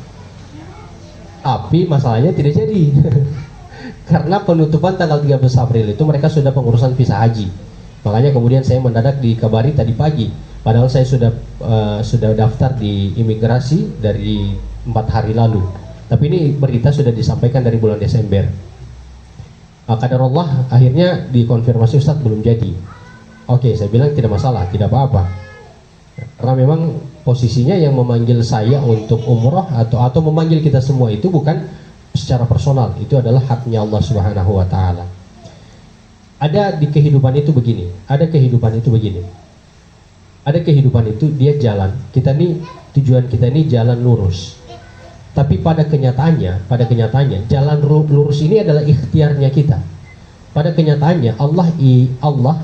Tapi masalahnya tidak jadi. Karena penutupan tanggal 13 April itu mereka sudah pengurusan visa haji. Makanya kemudian saya mendadak dikabari tadi pagi, padahal saya sudah daftar di imigrasi dari 4 hari lalu. Tapi ini berita sudah disampaikan dari bulan Desember. Qadarullah akhirnya dikonfirmasi, Ustaz belum jadi. Oke, saya bilang tidak masalah, tidak apa-apa. Karena memang posisinya yang memanggil saya untuk umroh atau memanggil kita semua itu bukan secara personal, itu adalah haknya Allah Subhanahu wa taala. Ada di kehidupan itu begini, ada kehidupan itu begini. Ada kehidupan itu dia jalan. Kita nih tujuan kita ini jalan lurus. Tapi pada kenyataannya jalan lurus ini adalah ikhtiarnya kita. Pada kenyataannya Allah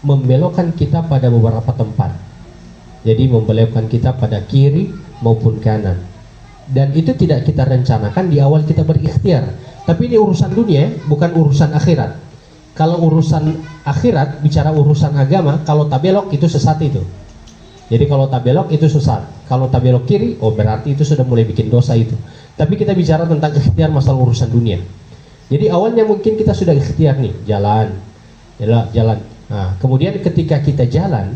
membelokkan kita pada beberapa tempat. Jadi membelokkan kita pada kiri maupun kanan. Dan itu tidak kita rencanakan di awal kita berikhtiar. Tapi ini urusan dunia, bukan urusan akhirat. Kalau urusan akhirat, bicara urusan agama, kalau tak belok itu sesat itu. Jadi kalau tak belok itu sesat. Kalau tak belok kiri, oh berarti itu sudah mulai bikin dosa itu. Tapi kita bicara tentang ikhtiar masalah urusan dunia. Jadi awalnya mungkin kita sudah ikhtiar nih, jalan. Nah, kemudian ketika kita jalan,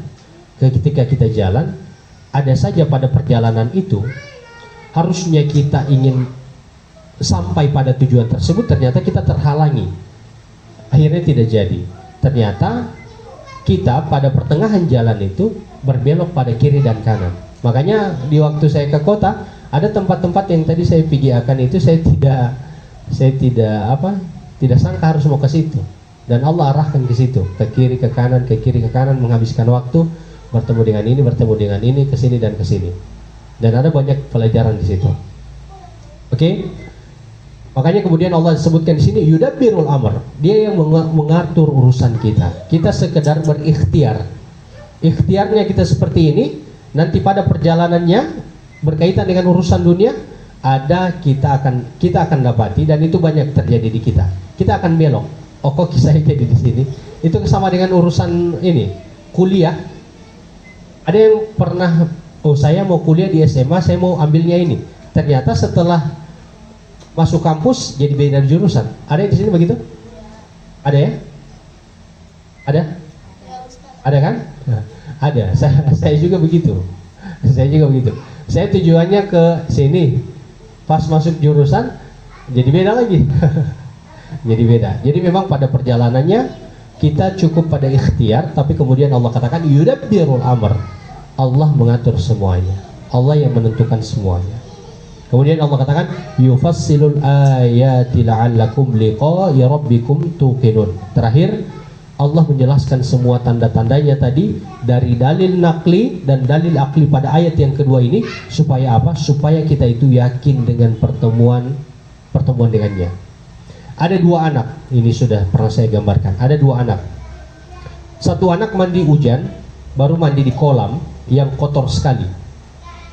ada saja pada perjalanan itu harusnya kita ingin sampai pada tujuan tersebut, ternyata kita terhalangi. Akhirnya tidak jadi. Ternyata kita pada pertengahan jalan itu berbelok pada kiri dan kanan. Makanya di waktu saya ke kota, ada tempat-tempat yang tadi saya PGA-kan itu saya tidak sangka harus mau ke situ. Dan Allah arahkan ke situ, ke kiri ke kanan, menghabiskan waktu bertemu dengan ini, ke sini dan ke sini. Dan ada banyak pelajaran di situ. Oke? Makanya kemudian Allah sebutkan di sini yudabbirul amr. Dia yang mengatur urusan kita. Kita sekedar berikhtiar. Ikhtiarnya kita seperti ini, nanti pada perjalanannya berkaitan dengan urusan dunia, kita akan dapati, dan itu banyak terjadi di kita. Kita akan belok. Oh kok saya jadi di sini? Itu sama dengan urusan ini, kuliah. Ada yang pernah, saya mau kuliah di SMA, saya mau ambilnya ini. Ternyata setelah masuk kampus jadi beda jurusan. Ada yang di sini begitu? Ada ya? Ada? Ada kan? Nah, ada. Saya juga begitu. Saya tujuannya ke sini, pas masuk jurusan jadi beda lagi. Jadi beda. Jadi memang pada perjalanannya kita cukup pada ikhtiar, tapi kemudian Allah katakan yudabbirul amr. Allah mengatur semuanya. Allah yang menentukan semuanya. Kemudian Allah katakan yufassilul ayati la'allakum liqa'i rabbikum tuqinun. Terakhir Allah menjelaskan semua tanda-tandanya tadi dari dalil nakli dan dalil akli pada ayat yang kedua ini, supaya apa? Supaya kita itu yakin dengan pertemuan dengannya. Ada 2 anak, ini sudah pernah saya gambarkan. Ada 2 anak. Satu anak mandi hujan, baru mandi di kolam yang kotor sekali.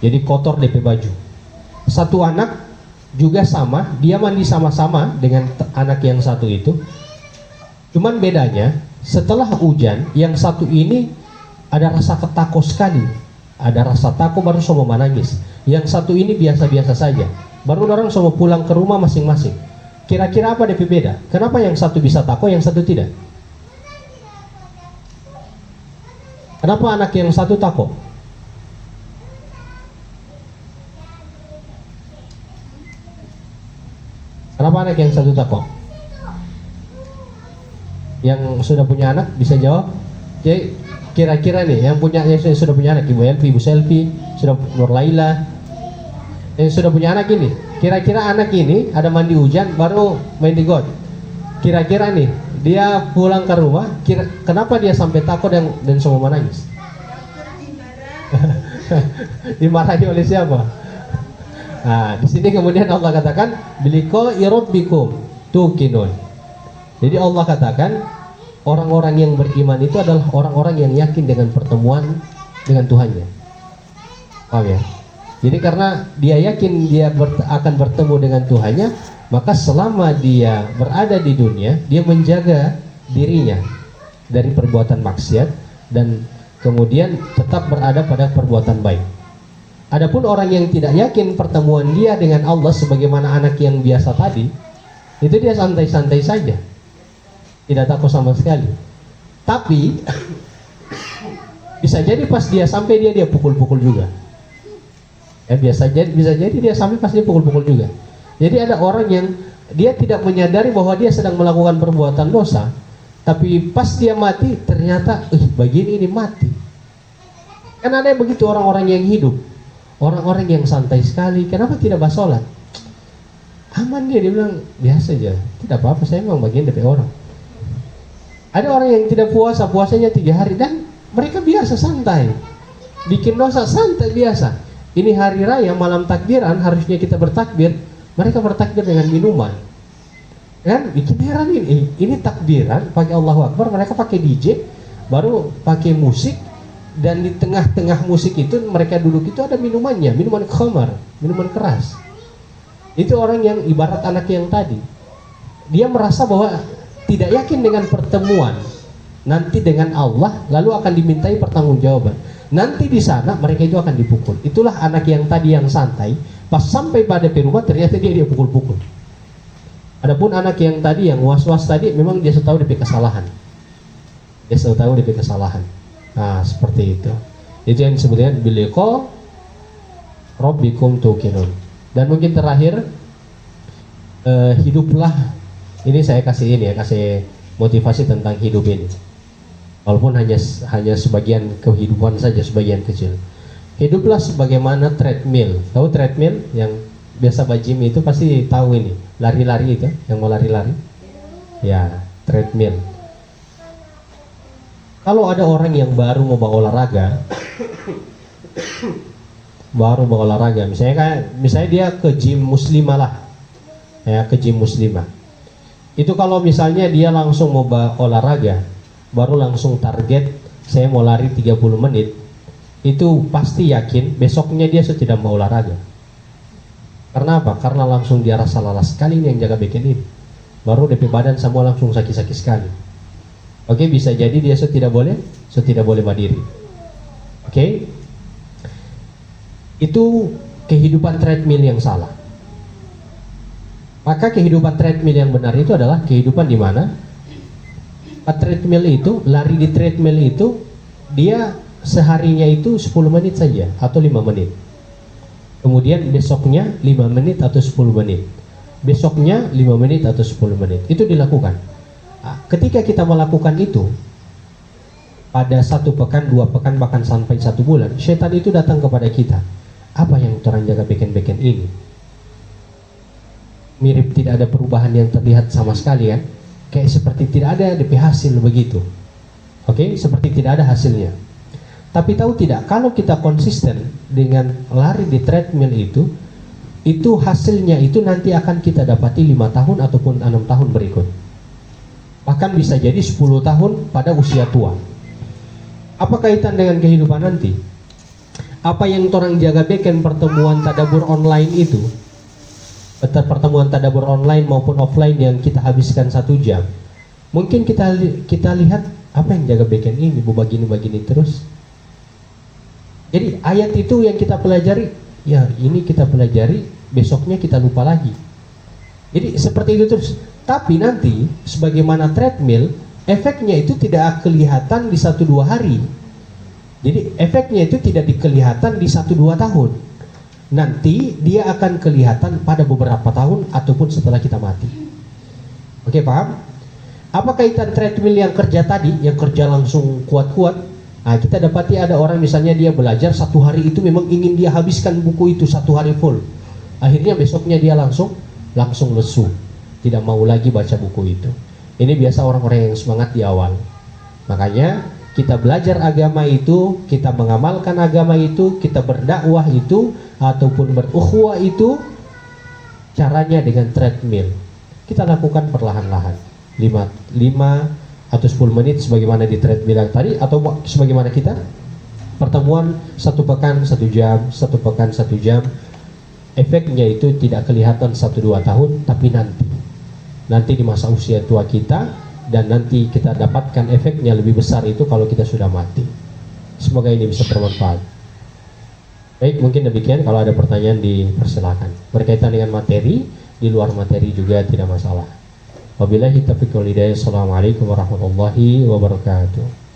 Jadi kotor DP baju. Satu anak juga sama, dia mandi sama-sama dengan anak yang satu itu. Cuman bedanya, setelah hujan, yang satu ini ada rasa ketakut sekali. Ada rasa takut baru semua menangis. Yang satu ini biasa-biasa saja. Baru orang semua pulang ke rumah masing-masing. Kira-kira apa DP beda? Kenapa yang satu bisa takut, yang satu tidak? Kenapa anak yang satu takut? Kenapa anak yang satu takut? Yang sudah punya anak bisa jawab. Jadi kira-kira nih yang sudah punya anak, Ibu Elvi, Ibu Selvi, sudah Nur Laila, yang sudah punya anak ini, kira-kira anak ini ada mandi hujan baru main di got. Kira-kira nih dia pulang ke rumah, kenapa dia sampai takut dan semua menangis? Dimarahi oleh siapa? Nah, di sini kemudian Allah katakan biliqa'i rabbikum tuqinun. Jadi Allah katakan orang-orang yang beriman itu adalah orang-orang yang yakin dengan pertemuan dengan Tuhannya. Paham ya? Jadi karena dia yakin dia akan bertemu dengan Tuhannya, maka selama dia berada di dunia, dia menjaga dirinya dari perbuatan maksiat dan kemudian tetap berada pada perbuatan baik. Adapun orang yang tidak yakin pertemuan dia dengan Allah sebagaimana anak yang biasa tadi, itu dia santai-santai saja, tidak takut sama sekali. Tapi bisa jadi pas dia sampai dia pukul-pukul juga. Ya, bisa jadi dia sampai pas dia pukul-pukul juga. Jadi ada orang yang dia tidak menyadari bahwa dia sedang melakukan perbuatan dosa, tapi pas dia mati ternyata begini ini mati. Kan ada begitu orang-orang yang hidup, orang-orang yang santai sekali, kenapa tidak bersolat? Aman dia bilang biasa aja, tidak apa-apa, saya memang bagian dari orang. Ada orang yang tidak puasa, puasanya 3 hari dan mereka biasa santai, bikin dosa santai biasa. Ini hari raya malam takbiran, harusnya kita bertakbir, mereka bertakbir dengan minuman. Kan bikin heran ini takbiran pakai Allahu Akbar, mereka pakai DJ, baru pakai musik, dan di tengah-tengah musik itu mereka duduk itu ada minumannya, minuman khamar, minuman keras. Itu orang yang ibarat anak yang tadi, dia merasa bahwa tidak yakin dengan pertemuan nanti dengan Allah, lalu akan dimintai pertanggungjawaban. Nanti di sana mereka itu akan dipukul. Itulah anak yang tadi yang santai, pas sampai pada rumah ternyata dia pukul-pukul. Adapun anak yang tadi yang was-was tadi, memang dia tahu dia kesalahan. Dia tahu dia kesalahan. Nah, seperti itu. Itu yang disebutkan biliqa rabbikum tuqinun. Dan mungkin terakhir, hiduplah. Ini saya kasih kasih motivasi tentang hidup ini. Walaupun hanya sebagian kehidupan saja, sebagian kecil. Hiduplah sebagaimana treadmill. Tahu treadmill yang biasa gym itu pasti tahu ini, lari-lari itu, yang mau lari-lari. Ya, treadmill. Kalau ada orang yang baru mau olahraga, misalnya dia ke gym muslimah lah, ya ke gym muslimah. Itu kalau misalnya dia langsung mau olahraga, baru langsung target saya mau lari 30 menit, itu pasti yakin besoknya dia sudah tidak mau olahraga. Karena apa? Karena langsung dia rasa lelah sekali ini yang jaga beken ini. Baru DP badan semua langsung sakit-sakit sekali. Oke, bisa jadi dia tidak boleh berdiri. Oke. Itu kehidupan treadmill yang salah. Maka kehidupan treadmill yang benar itu adalah kehidupan di mana treadmill itu, lari di treadmill itu, dia seharinya itu 10 menit saja atau 5 menit. Kemudian besoknya 5 menit atau 10 menit. Besoknya 5 menit atau 10 menit. Itu dilakukan. Ketika kita melakukan itu pada 1 pekan, 2 pekan, bahkan sampai 1 bulan, setan itu datang kepada kita. Apa yang orang jaga beken-beken ini? Mirip tidak ada perubahan yang terlihat sama sekali kan? Kayak seperti tidak ada DP hasil begitu. Oke, seperti tidak ada hasilnya. Tapi tahu tidak, kalau kita konsisten dengan lari di treadmill itu hasilnya itu nanti akan kita dapati 5 tahun ataupun 6 tahun berikut. Bahkan bisa jadi 10 tahun pada usia tua. Apa kaitan dengan kehidupan nanti? Apa yang orang jaga beken pertemuan tadabur online itu, pertemuan tadabur online maupun offline yang kita habiskan 1 jam, mungkin kita lihat apa yang jaga beken ini, begini terus. Jadi ayat itu yang kita pelajari, ya ini kita pelajari, besoknya kita lupa lagi. Jadi seperti itu terus. Tapi nanti sebagaimana treadmill, efeknya itu tidak kelihatan di 1-2 hari. Jadi efeknya itu tidak kelihatan di 1-2 tahun. Nanti dia akan kelihatan pada beberapa tahun ataupun setelah kita mati. Oke, paham? Apa kaitan treadmill yang kerja tadi, yang kerja langsung kuat-kuat? Nah, kita dapati ada orang misalnya dia belajar 1 hari itu memang ingin dia habiskan buku itu 1 hari full. Akhirnya besoknya dia langsung lesu, tidak mau lagi baca buku itu. Ini biasa orang-orang yang semangat di awal. Makanya kita belajar agama itu, kita mengamalkan agama itu, kita berdakwah itu ataupun berukhuwah itu, caranya dengan treadmill. Kita lakukan perlahan-lahan, 5 atau 10 menit sebagaimana di treadmill yang tadi, atau sebagaimana kita pertemuan 1 pekan 1 jam, 1 pekan 1 jam. Efeknya itu tidak kelihatan 1-2 tahun, tapi nanti di masa usia tua kita, dan nanti kita dapatkan efeknya lebih besar itu kalau kita sudah mati. Semoga ini bisa bermanfaat. Baik, mungkin demikian. Kalau ada pertanyaan dipersilakan. Berkaitan dengan materi, di luar materi juga tidak masalah. Wabillahi taufiq wal hidayah. Assalamualaikum warahmatullahi wabarakatuh.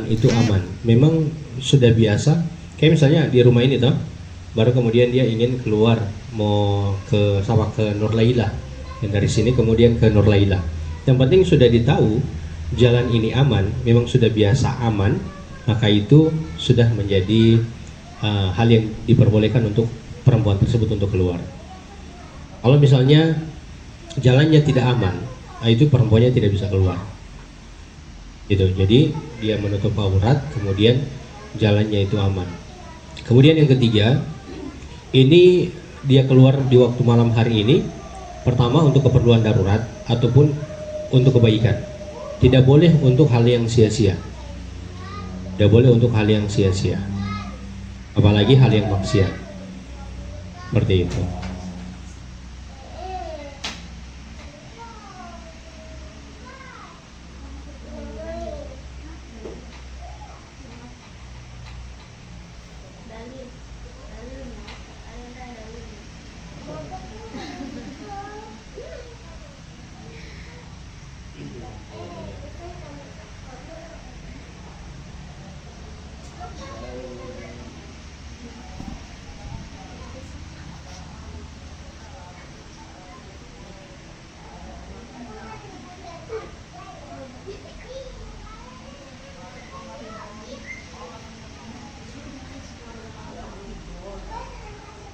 Itu aman, memang sudah biasa. Kayak misalnya di rumah ini toh, baru kemudian dia ingin keluar mau ke sawah ke Nur Laila, dan dari sini kemudian ke Nur Laila. Yang penting sudah ditahu jalan ini aman, memang sudah biasa aman, maka itu sudah menjadi hal yang diperbolehkan untuk perempuan tersebut untuk keluar. Kalau misalnya jalannya tidak aman, itu perempuannya tidak bisa keluar. Gitu. Jadi dia menutup aurat, kemudian jalannya itu aman. Kemudian yang ketiga, ini dia keluar di waktu malam hari ini, pertama untuk keperluan darurat ataupun untuk kebaikan. Tidak boleh untuk hal yang sia-sia. Tidak boleh untuk hal yang sia-sia. Apalagi hal yang maksiat. Seperti itu.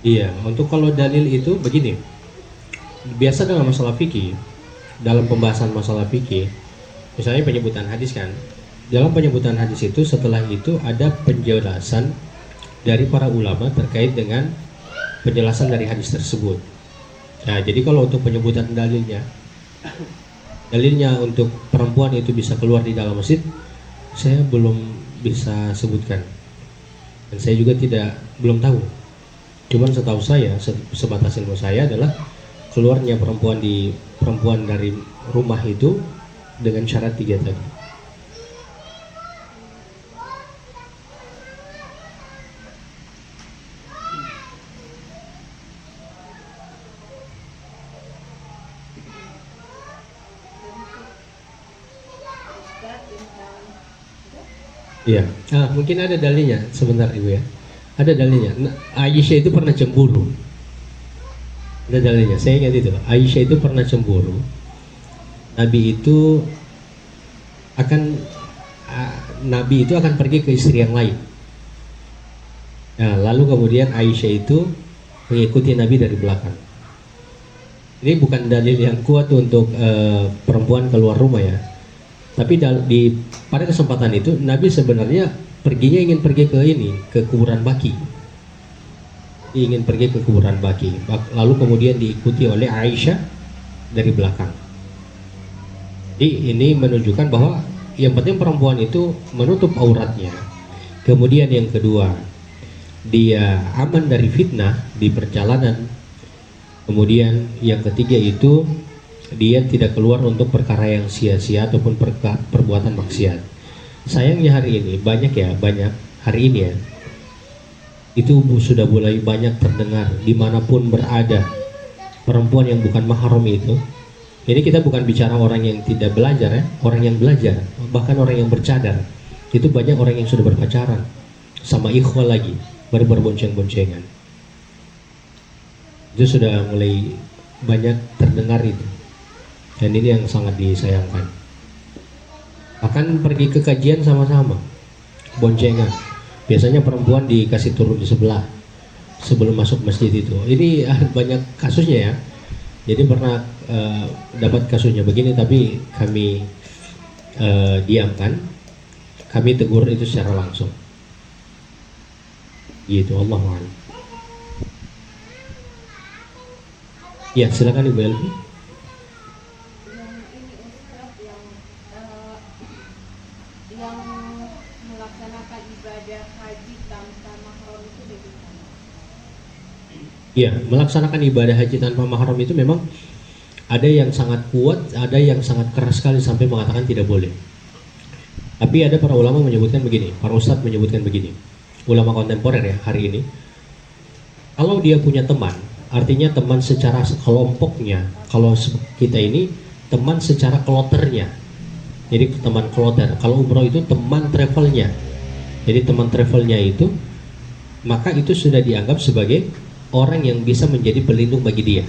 Iya, untuk kalau dalil itu begini. Biasa dalam masalah fikih, dalam pembahasan masalah fikih, misalnya penyebutan hadis kan. Dalam penyebutan hadis itu setelah itu ada penjelasan dari para ulama terkait dengan penjelasan dari hadis tersebut. Nah, jadi kalau untuk penyebutan dalilnya untuk perempuan itu bisa keluar di dalam masjid, saya belum bisa sebutkan. Dan saya juga belum tahu. Cuman setahu saya, sebatas ilmu saya adalah keluarnya perempuan dari rumah itu dengan syarat 3 tadi. Iya, mungkin ada dalilnya. Sebentar Ibu ya. Ada dalilnya. Aisyah itu pernah cemburu. Ada dalilnya. Saya ingat itu. Aisyah itu pernah cemburu. Nabi itu akan pergi ke istri yang lain. Nah, lalu kemudian Aisyah itu mengikuti Nabi dari belakang. Ini bukan dalil yang kuat untuk perempuan keluar rumah ya. Tapi pada kesempatan itu Nabi sebenarnya ingin pergi ke kuburan Baqi. Ingin pergi ke kuburan Baqi. Lalu kemudian diikuti oleh Aisyah dari belakang. Jadi ini menunjukkan bahwa yang penting perempuan itu menutup auratnya. Kemudian yang kedua, dia aman dari fitnah di perjalanan. Kemudian yang ketiga itu dia tidak keluar untuk perkara yang sia-sia ataupun perbuatan maksiat. Sayangnya hari ini banyak hari ini ya, itu sudah mulai banyak terdengar dimanapun berada perempuan yang bukan mahram itu. Ini kita bukan bicara orang yang tidak belajar ya, orang yang belajar, bahkan orang yang bercadar. Itu banyak orang yang sudah berpacaran sama ikhwal lagi, baru berbonceng-boncengan. Itu sudah mulai banyak terdengar itu. Dan ini yang sangat disayangkan. Akan pergi ke kajian sama-sama, boncengan. Biasanya perempuan dikasih turun di sebelah sebelum masuk masjid itu. Ini banyak kasusnya ya. Jadi pernah dapat kasusnya begini, tapi kami diamkan, kami tegur itu secara langsung. Gitu, Allahu'allam. Ya, silakan Ibu Elvi. Yang melaksanakan ibadah haji tanpa mahram itu bagaimana? Ya, melaksanakan ibadah haji tanpa mahram itu memang ada yang sangat kuat, ada yang sangat keras sekali sampai mengatakan tidak boleh. Tapi ada para ulama menyebutkan begini, para ustadz menyebutkan begini, ulama kontemporer ya hari ini, kalau dia punya teman, artinya teman secara kelompoknya, kalau kita ini teman secara kloternya, jadi teman kloter. Kalau umroh itu teman travelnya, jadi teman travelnya itu, maka itu sudah dianggap sebagai orang yang bisa menjadi pelindung bagi dia.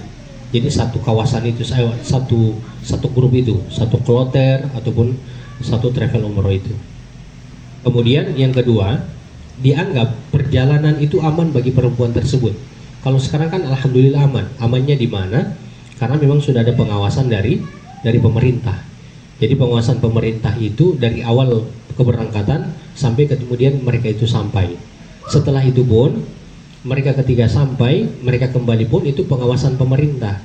Jadi satu kawasan itu, satu grup itu, satu kloter ataupun satu travel umroh itu. Kemudian yang kedua, dianggap perjalanan itu aman bagi perempuan tersebut. Kalau sekarang kan alhamdulillah aman. Amannya di mana? Karena memang sudah ada pengawasan dari pemerintah. Jadi pengawasan pemerintah itu dari awal keberangkatan sampai kemudian mereka itu sampai. Setelah itu pun mereka ketika sampai, mereka kembali pun itu pengawasan pemerintah.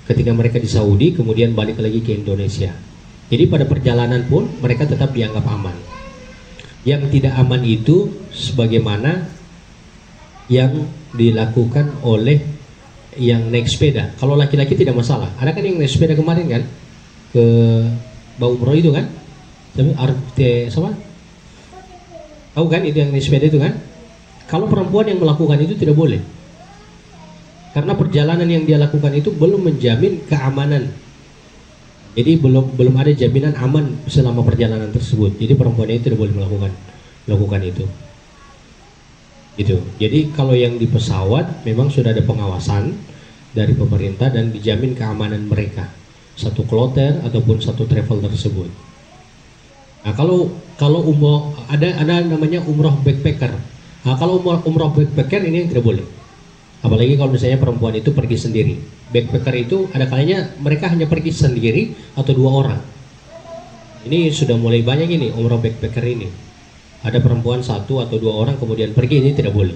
Ketika mereka di Saudi, kemudian balik lagi ke Indonesia. Jadi pada perjalanan pun mereka tetap dianggap aman. Yang tidak aman itu sebagaimana yang dilakukan oleh yang naik sepeda. Kalau laki-laki tidak masalah. Ada kan yang naik sepeda kemarin kan ke Bau Umroh itu kan? Sama? Tahu kan itu yang naik sepeda itu kan? Kalau perempuan yang melakukan itu tidak boleh. Karena perjalanan yang dia lakukan itu belum menjamin keamanan. Jadi belum ada jaminan aman selama perjalanan tersebut. Jadi perempuan itu tidak boleh melakukan itu. Gitu. Jadi kalau yang di pesawat memang sudah ada pengawasan dari pemerintah dan dijamin keamanan mereka. Satu kloter ataupun satu travel tersebut. Nah, kalau umroh ada namanya umroh backpacker. Nah, kalau umroh backpacker ini yang tidak boleh. Apalagi kalau misalnya perempuan itu pergi sendiri. Backpacker itu ada kalanya mereka hanya pergi sendiri atau 2 orang. Ini sudah mulai banyak ini umroh backpacker ini. Ada perempuan 1 atau 2 orang kemudian pergi, ini tidak boleh.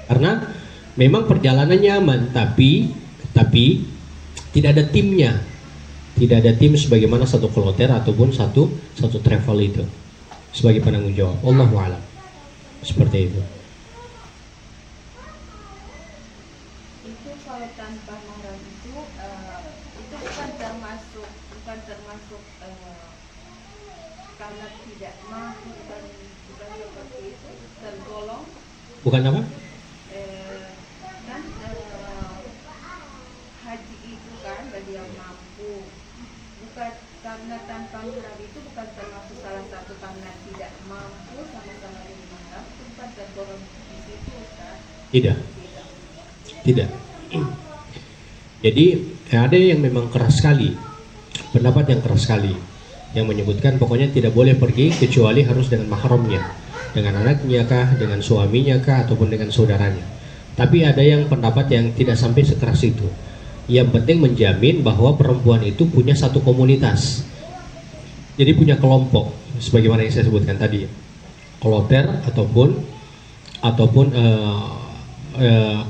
Karena memang perjalanannya aman, tapi tidak ada timnya. Tidak ada tim sebagaimana satu kloter ataupun satu travel itu sebagai penanggung jawab. Allahu a'lam. Seperti itu. Itu kalau tanpa mahram itu bukan termasuk karena tidak mampu, bukan seperti itu tergolong. Bukan apa? Kan haji itu kan bagi yang mampu, bukan karena tanpa mahram itu bukan termasuk salah satu karena tidak mampu sama-sama dengan mahram, itu bukan tergolong di situ kan? Tidak. Jadi ada yang memang keras sekali, pendapat yang keras sekali, yang menyebutkan pokoknya tidak boleh pergi kecuali harus dengan mahramnya, dengan anaknya kah, dengan suaminya kah, ataupun dengan saudaranya. Tapi ada yang pendapat yang tidak sampai sekeras itu. Yang penting menjamin bahwa perempuan itu punya satu komunitas, jadi punya kelompok, sebagaimana yang saya sebutkan tadi, kloter ataupun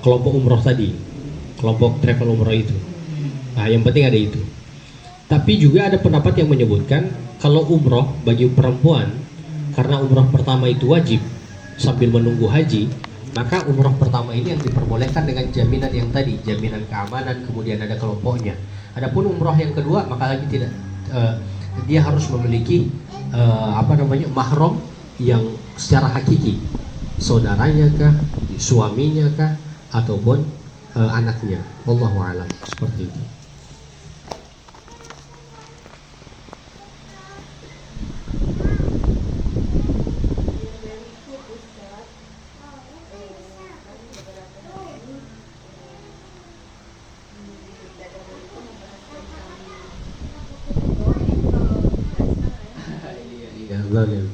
kelompok umroh tadi, kelompok travel umroh itu. Nah, yang penting ada itu. Tapi juga ada pendapat yang menyebutkan kalau umroh bagi perempuan, karena umroh pertama itu wajib sambil menunggu haji, maka umroh pertama ini yang diperbolehkan dengan jaminan yang tadi, jaminan keamanan, kemudian ada kelompoknya. Adapun umroh yang kedua, maka lagi tidak, dia harus memiliki mahram yang secara hakiki, saudaranya kah, suaminya kah, ataupun anaknya. Wallahu a'lam. Seperti itu. Zalim.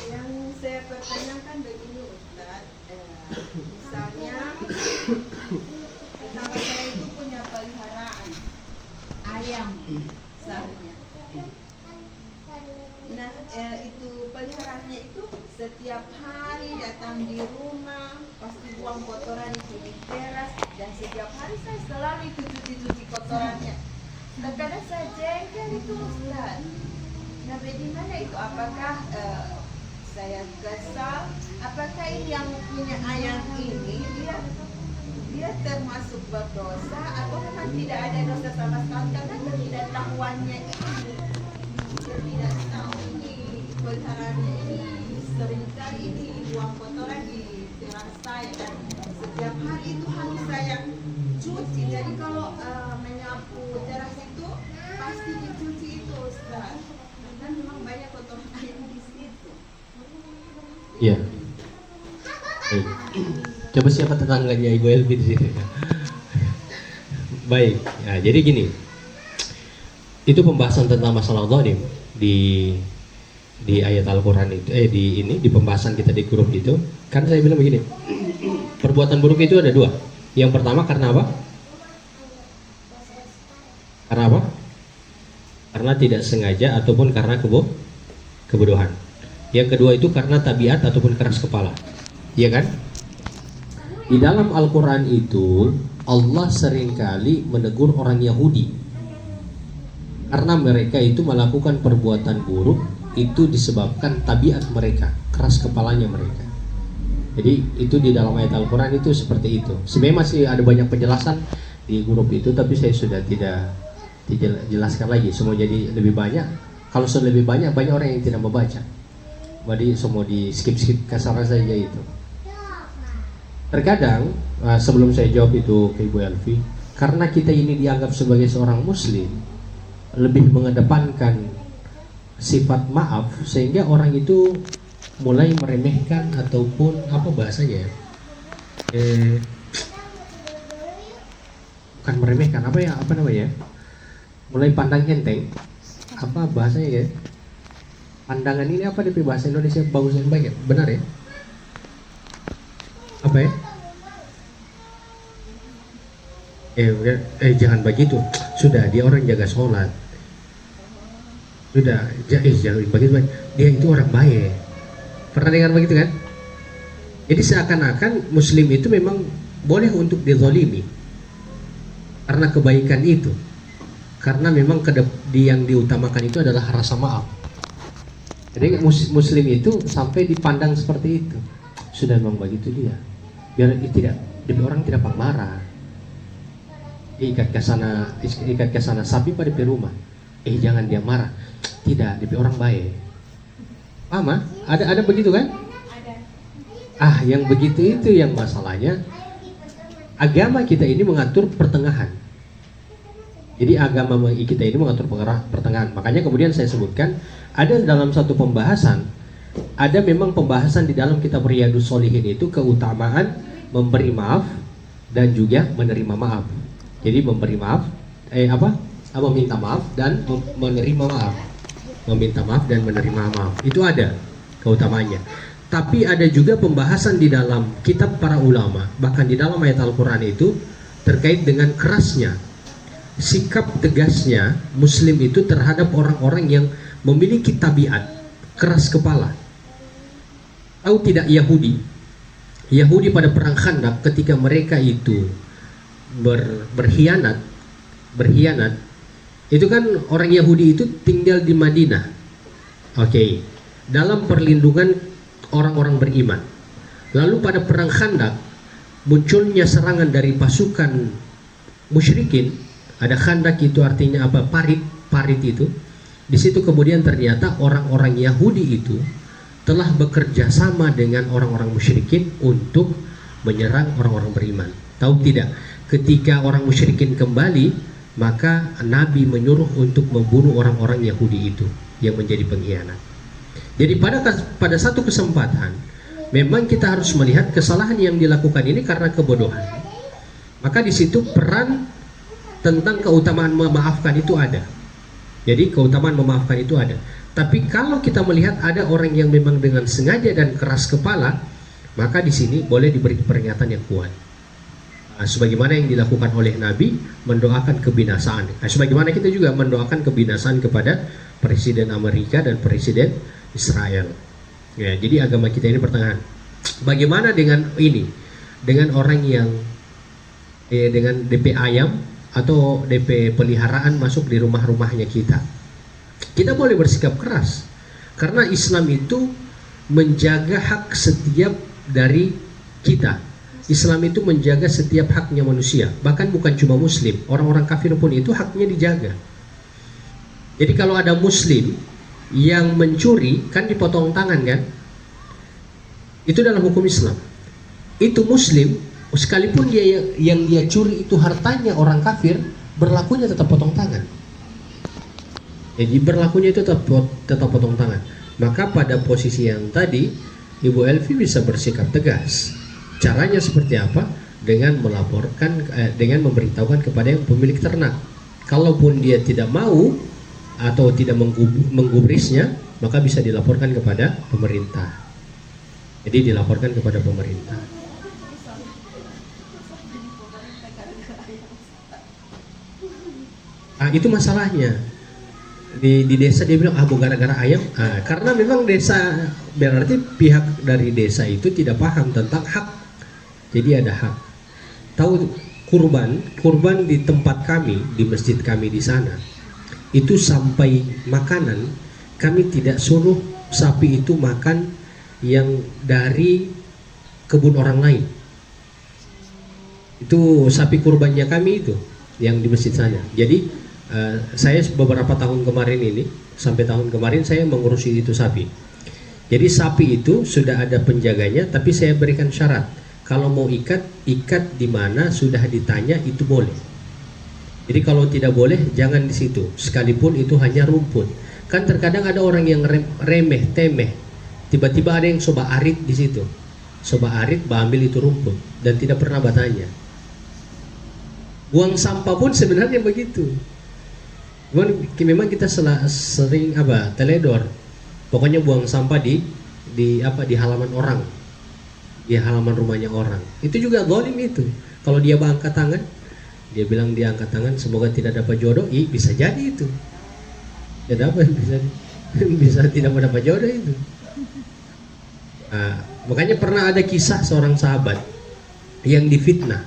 Yang saya pertanyakan begini Ustaz, misalnya tetangga saya itu punya peliharaan ayam misalnya. Nah, itu peliharaannya itu setiap hari datang di rumah, pasti buang kotoran itu di teras, dan setiap hari saya selalu itu cuci kotorannya. Terkadang saya jengkel itu Ustaz. Nah, bagaimana itu? Apakah saya kesal? Apakah ini yang punya ayam ini dia dia termasuk berdosa atau memang tidak ada dosa sama sekali karena ketidaktahuannya ini. Dia tidak tahu ini peliharaannya ini seringkali ini buang kotoran di teras saya dan setiap hari itu harus saya cuci. Jadi kalau menyapu teras itu pasti dicuci itu Ustaz. Karena memang banyak kotoran ayam di situ. Iya. Baik. Coba siapa tetangganya Ibu Elvi di sini? Baik. Ya, jadi gini. Itu pembahasan tentang masalah zalim di ayat Al-Qur'an itu di pembahasan kita di grup itu. Kan saya bilang begini. Perbuatan buruk itu ada dua. Yang pertama karena apa? Karena apa? Karena tidak sengaja ataupun karena kebodohan. Yang kedua itu karena tabiat ataupun keras kepala. Iya kan? Di dalam Al-Quran itu Allah seringkali menegur orang Yahudi karena mereka itu melakukan perbuatan buruk itu disebabkan tabiat mereka, keras kepalanya mereka. Jadi itu di dalam ayat Al-Quran itu seperti itu. Sebenarnya masih ada banyak penjelasan di grup itu, tapi saya sudah tidak dijelaskan lagi. Semua jadi lebih banyak. Kalau sudah lebih banyak orang yang tidak membaca. Jadi semua di skip kasar saja itu. Terkadang sebelum saya jawab itu ke Ibu Elvi, karena kita ini dianggap sebagai seorang muslim lebih mengedepankan sifat maaf, sehingga orang itu mulai meremehkan ataupun apa bahasanya bukan meremehkan, apa namanya, mulai pandang enteng, apa bahasanya ya, pandangan ini apa di bahasa Indonesia bagus dan baik ya, benar ya, apa ya, jangan begitu, sudah dia orang jaga sholat, sudah jangan begitu, dia itu orang baik. Pernah dengar begitu kan? Jadi seakan-akan muslim itu memang boleh untuk dizalimi karena kebaikan itu, karena memang yang diutamakan itu adalah rasa maaf. Jadi muslim itu sampai dipandang seperti itu, sudah memang begitu dia, biar orang tidak marah. Ikat ke sana sapi pada rumah, jangan dia marah, tidak, dia orang baik. Mama, ada begitu kan? Ada. Yang begitu itu yang masalahnya. Agama kita ini mengatur pertengahan. Jadi agama kita ini mengatur pertengahan. Makanya kemudian saya sebutkan ada dalam satu pembahasan, ada memang pembahasan di dalam kitab Riyadhus Shalihin itu keutamaan memberi maaf dan juga menerima maaf. Jadi memberi maaf, meminta maaf dan menerima maaf. Meminta maaf dan menerima maaf, itu ada keutamaannya. Tapi ada juga pembahasan di dalam kitab para ulama, bahkan di dalam ayat Al-Quran itu terkait dengan kerasnya sikap tegasnya muslim itu terhadap orang-orang yang memiliki tabiat keras kepala. Tahu tidak Yahudi pada perang Khandaq ketika mereka itu berkhianat, itu kan orang Yahudi itu tinggal di Madinah. Dalam perlindungan orang-orang beriman. Lalu pada perang Khandaq munculnya serangan dari pasukan musyrikin. Ada Khandaq itu artinya apa? Parit itu. Di situ kemudian ternyata orang-orang Yahudi itu telah bekerja sama dengan orang-orang musyrikin untuk menyerang orang-orang beriman. Tahu tidak? Ketika orang musyrikin kembali, maka Nabi menyuruh untuk membunuh orang-orang Yahudi itu yang menjadi pengkhianat. Jadi pada satu kesempatan memang kita harus melihat kesalahan yang dilakukan ini karena kebodohan. Maka di situ peran tentang keutamaan memaafkan itu ada. Jadi keutamaan memaafkan itu ada. Tapi kalau kita melihat ada orang yang memang dengan sengaja dan keras kepala, maka di sini boleh diberi peringatan yang kuat. Sebagaimana yang dilakukan oleh Nabi mendoakan kebinasaan. Sebagaimana kita juga mendoakan kebinasaan kepada Presiden Amerika dan Presiden Israel. Ya, jadi agama kita ini pertengahan. Bagaimana dengan ini? Dengan orang yang dengan DP ayam atau DP peliharaan masuk di rumah-rumahnya kita. Kita boleh bersikap keras karena Islam itu menjaga hak setiap dari kita. Islam itu menjaga setiap haknya manusia, bahkan bukan cuma muslim, orang-orang kafir pun itu haknya dijaga. Jadi kalau ada muslim yang mencuri kan dipotong tangan kan? Itu dalam hukum Islam. Itu muslim sekalipun dia yang dia curi itu hartanya orang kafir, berlakunya tetap potong tangan. Jadi berlakunya itu tetap potong tangan. Maka pada posisi yang tadi Ibu Elvi bisa bersikap tegas. Caranya seperti apa? Dengan melaporkan, dengan memberitahukan kepada yang pemilik ternak. Kalaupun dia tidak mau atau tidak menggubrisnya, maka bisa dilaporkan kepada pemerintah. Jadi dilaporkan kepada pemerintah. Itu masalahnya. Di desa dia bilang gara-gara ayam, karena memang desa, berarti pihak dari desa itu tidak paham tentang hak. Jadi ada hak. Tahu kurban di tempat kami, di masjid kami di sana, itu sampai makanan kami tidak suruh sapi itu makan yang dari kebun orang lain. Itu sapi kurbannya kami itu yang di masjid sana. Jadi saya beberapa tahun kemarin ini, sampai tahun kemarin saya mengurusi itu sapi. Jadi sapi itu sudah ada penjaganya, tapi saya berikan syarat. Kalau mau ikat di mana sudah ditanya itu boleh. Jadi kalau tidak boleh jangan di situ, sekalipun itu hanya rumput. Kan terkadang ada orang yang remeh temeh, tiba-tiba ada yang coba arit di situ, coba arit, ambil itu rumput dan tidak pernah bertanya. Buang sampah pun sebenarnya begitu. Memang kita sering teledor. Pokoknya buang sampah di halaman orang, di halaman rumahnya orang. Itu juga zalim itu. Kalau dia angkat tangan, dia bilang dia angkat tangan semoga tidak dapat jodoh, bisa jadi itu. Ya dapat bisa tidak mendapat jodoh itu. Makanya pernah ada kisah seorang sahabat yang difitnah.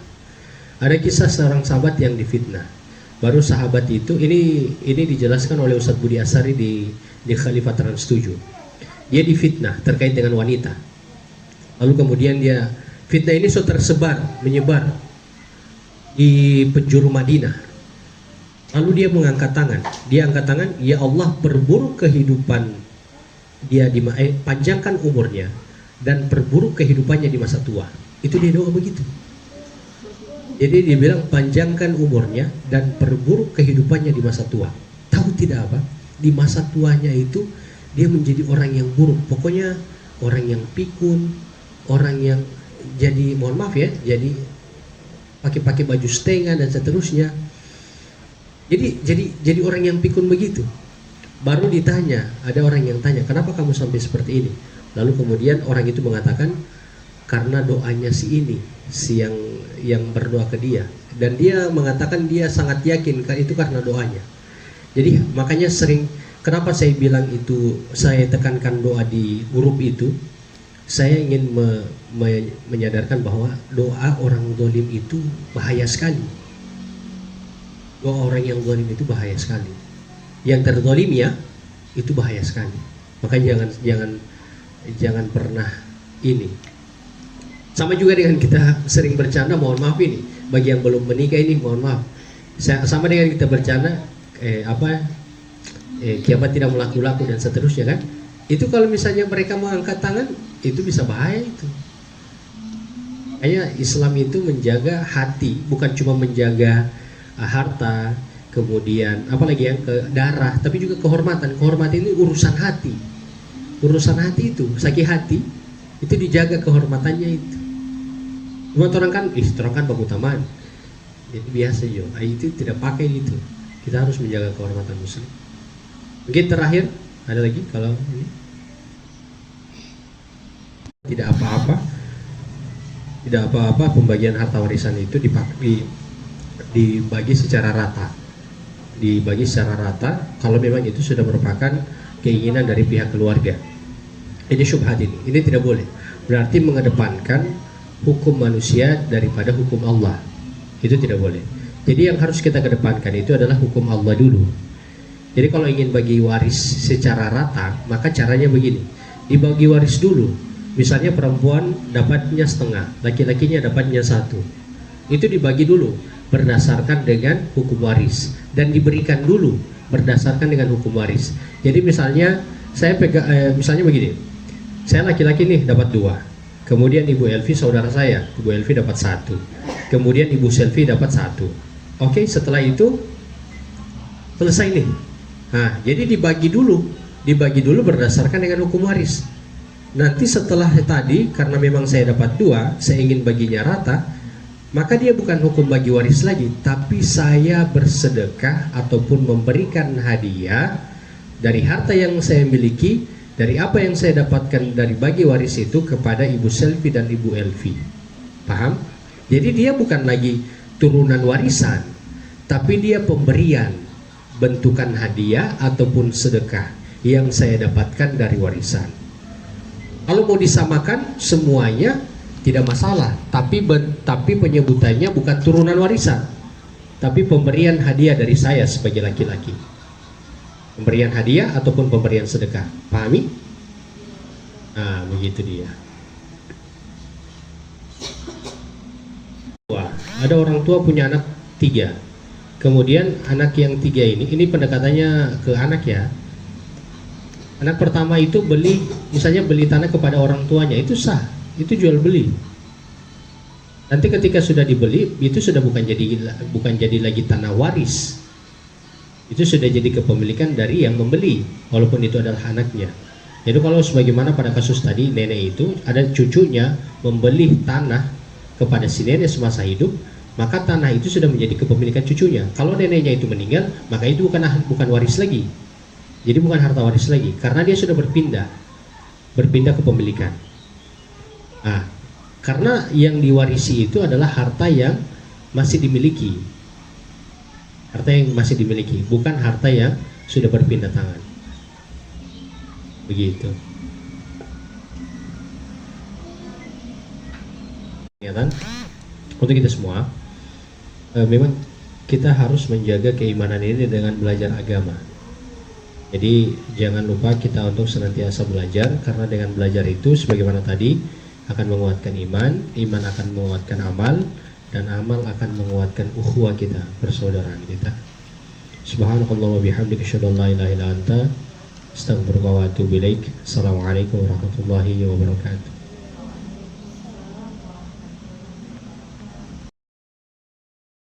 Ada kisah seorang sahabat yang difitnah. Baru sahabat itu, ini dijelaskan oleh Ustadz Budi Asari di Khalifah Trans 7. Dia difitnah terkait dengan wanita. Lalu kemudian fitnah ini menyebar di penjuru Madinah. Lalu dia mengangkat tangan. Dia angkat tangan, ya Allah perburuk kehidupan dia panjangkan umurnya dan perburuk kehidupannya di masa tua. Itu dia doa begitu. Jadi dia bilang panjangkan umurnya dan perburuk kehidupannya di masa tua. Tahu tidak apa? Di masa tuanya itu dia menjadi orang yang buruk. Pokoknya orang yang pikun, orang yang jadi, mohon maaf ya, jadi pakai baju setengah dan seterusnya. Jadi orang yang pikun begitu. Baru ditanya, ada orang yang tanya, kenapa kamu sampai seperti ini? Lalu kemudian orang itu mengatakan, karena doanya si ini, si yang berdoa ke dia, dan dia mengatakan dia sangat yakin itu karena doanya. Jadi makanya kenapa saya bilang itu, saya tekankan doa di grup itu, saya ingin menyadarkan bahwa doa orang zalim itu bahaya sekali. Doa orang yang zalim itu bahaya sekali. Yang terzalim ya itu bahaya sekali. Makanya jangan pernah ini. Sama juga dengan kita sering bercanda, mohon maaf ini bagi yang belum menikah ini, mohon maaf. Sama dengan kita bercanda kiamat tidak melaku-laku dan seterusnya kan. Itu kalau misalnya mereka mengangkat tangan, itu bisa bahaya itu. Makanya Islam itu menjaga hati, bukan cuma menjaga harta, kemudian apalagi yang ke darah, tapi juga kehormatan. Kehormatan ini urusan hati. Urusan hati itu, sakit hati itu dijaga kehormatannya itu. Cuma orang kan baku taman. Jadi biasa jo, itu tidak pakai itu. Kita harus menjaga kehormatan muslim. Mungkin terakhir ada lagi kalau ini. Tidak apa-apa pembagian harta warisan itu dibagi secara rata. Dibagi secara rata kalau memang itu sudah merupakan keinginan dari pihak keluarga. Ini syubhat ini. Ini tidak boleh. Berarti mengedepankan hukum manusia daripada hukum Allah. Itu tidak boleh. Jadi yang harus kita kedepankan itu adalah hukum Allah dulu. Jadi kalau ingin bagi waris secara rata, maka caranya begini. Dibagi waris dulu. Misalnya perempuan dapatnya setengah, laki-lakinya dapatnya satu. Itu dibagi dulu berdasarkan dengan hukum waris dan diberikan dulu berdasarkan dengan hukum waris. Jadi misalnya saya misalnya begini, saya laki-laki nih dapat 2, kemudian Ibu Elvi saudara saya, Ibu Elvi dapat 1, kemudian Ibu Selvi dapat 1. Oke, setelah itu selesai nih. Nah, jadi dibagi dulu berdasarkan dengan hukum waris. Nanti setelah tadi, karena memang saya dapat 2, saya ingin baginya rata, maka dia bukan hukum bagi waris lagi, tapi saya bersedekah ataupun memberikan hadiah dari harta yang saya miliki, dari apa yang saya dapatkan dari bagi waris itu kepada Ibu Selvi dan Ibu Elvi. Paham? Jadi dia bukan lagi turunan warisan, tapi dia pemberian, bentukan hadiah ataupun sedekah yang saya dapatkan dari warisan. Kalau mau disamakan semuanya tidak masalah, tapi penyebutannya bukan turunan warisan, tapi pemberian hadiah dari saya sebagai laki-laki. Pemberian hadiah ataupun pemberian sedekah. Pahami? Nah, begitu dia. Wah, ada orang tua punya anak 3. Kemudian anak yang 3 ini pendekatannya ke anak ya. Anak pertama itu misalnya beli tanah kepada orang tuanya, itu sah, itu jual beli. Nanti ketika sudah dibeli, itu sudah bukan jadi lagi tanah waris. Itu sudah jadi kepemilikan dari yang membeli, walaupun itu adalah anaknya. Jadi kalau sebagaimana pada kasus tadi, nenek itu ada cucunya membeli tanah kepada si nenek semasa hidup, maka tanah itu sudah menjadi kepemilikan cucunya. Kalau neneknya itu meninggal, maka itu bukan waris lagi. Jadi bukan harta waris lagi, karena dia sudah berpindah kepemilikan. Nah, karena yang diwarisi itu adalah harta yang masih dimiliki. Harta yang masih dimiliki, bukan harta yang sudah berpindah tangan. Begitu. Ingatan untuk kita semua, memang kita harus menjaga keimanan ini dengan belajar agama. Jadi jangan lupa kita untuk senantiasa belajar, karena dengan belajar itu sebagaimana tadi akan menguatkan iman, iman akan menguatkan amal, dan amal akan menguatkan ukhuwah kita, persaudaraan kita. Subhanakallah wa bihamdika asyhadu an la ilaha illa anta astaghfiruka wa atubu ilaik. Assalamualaikum warahmatullahi wabarakatuh.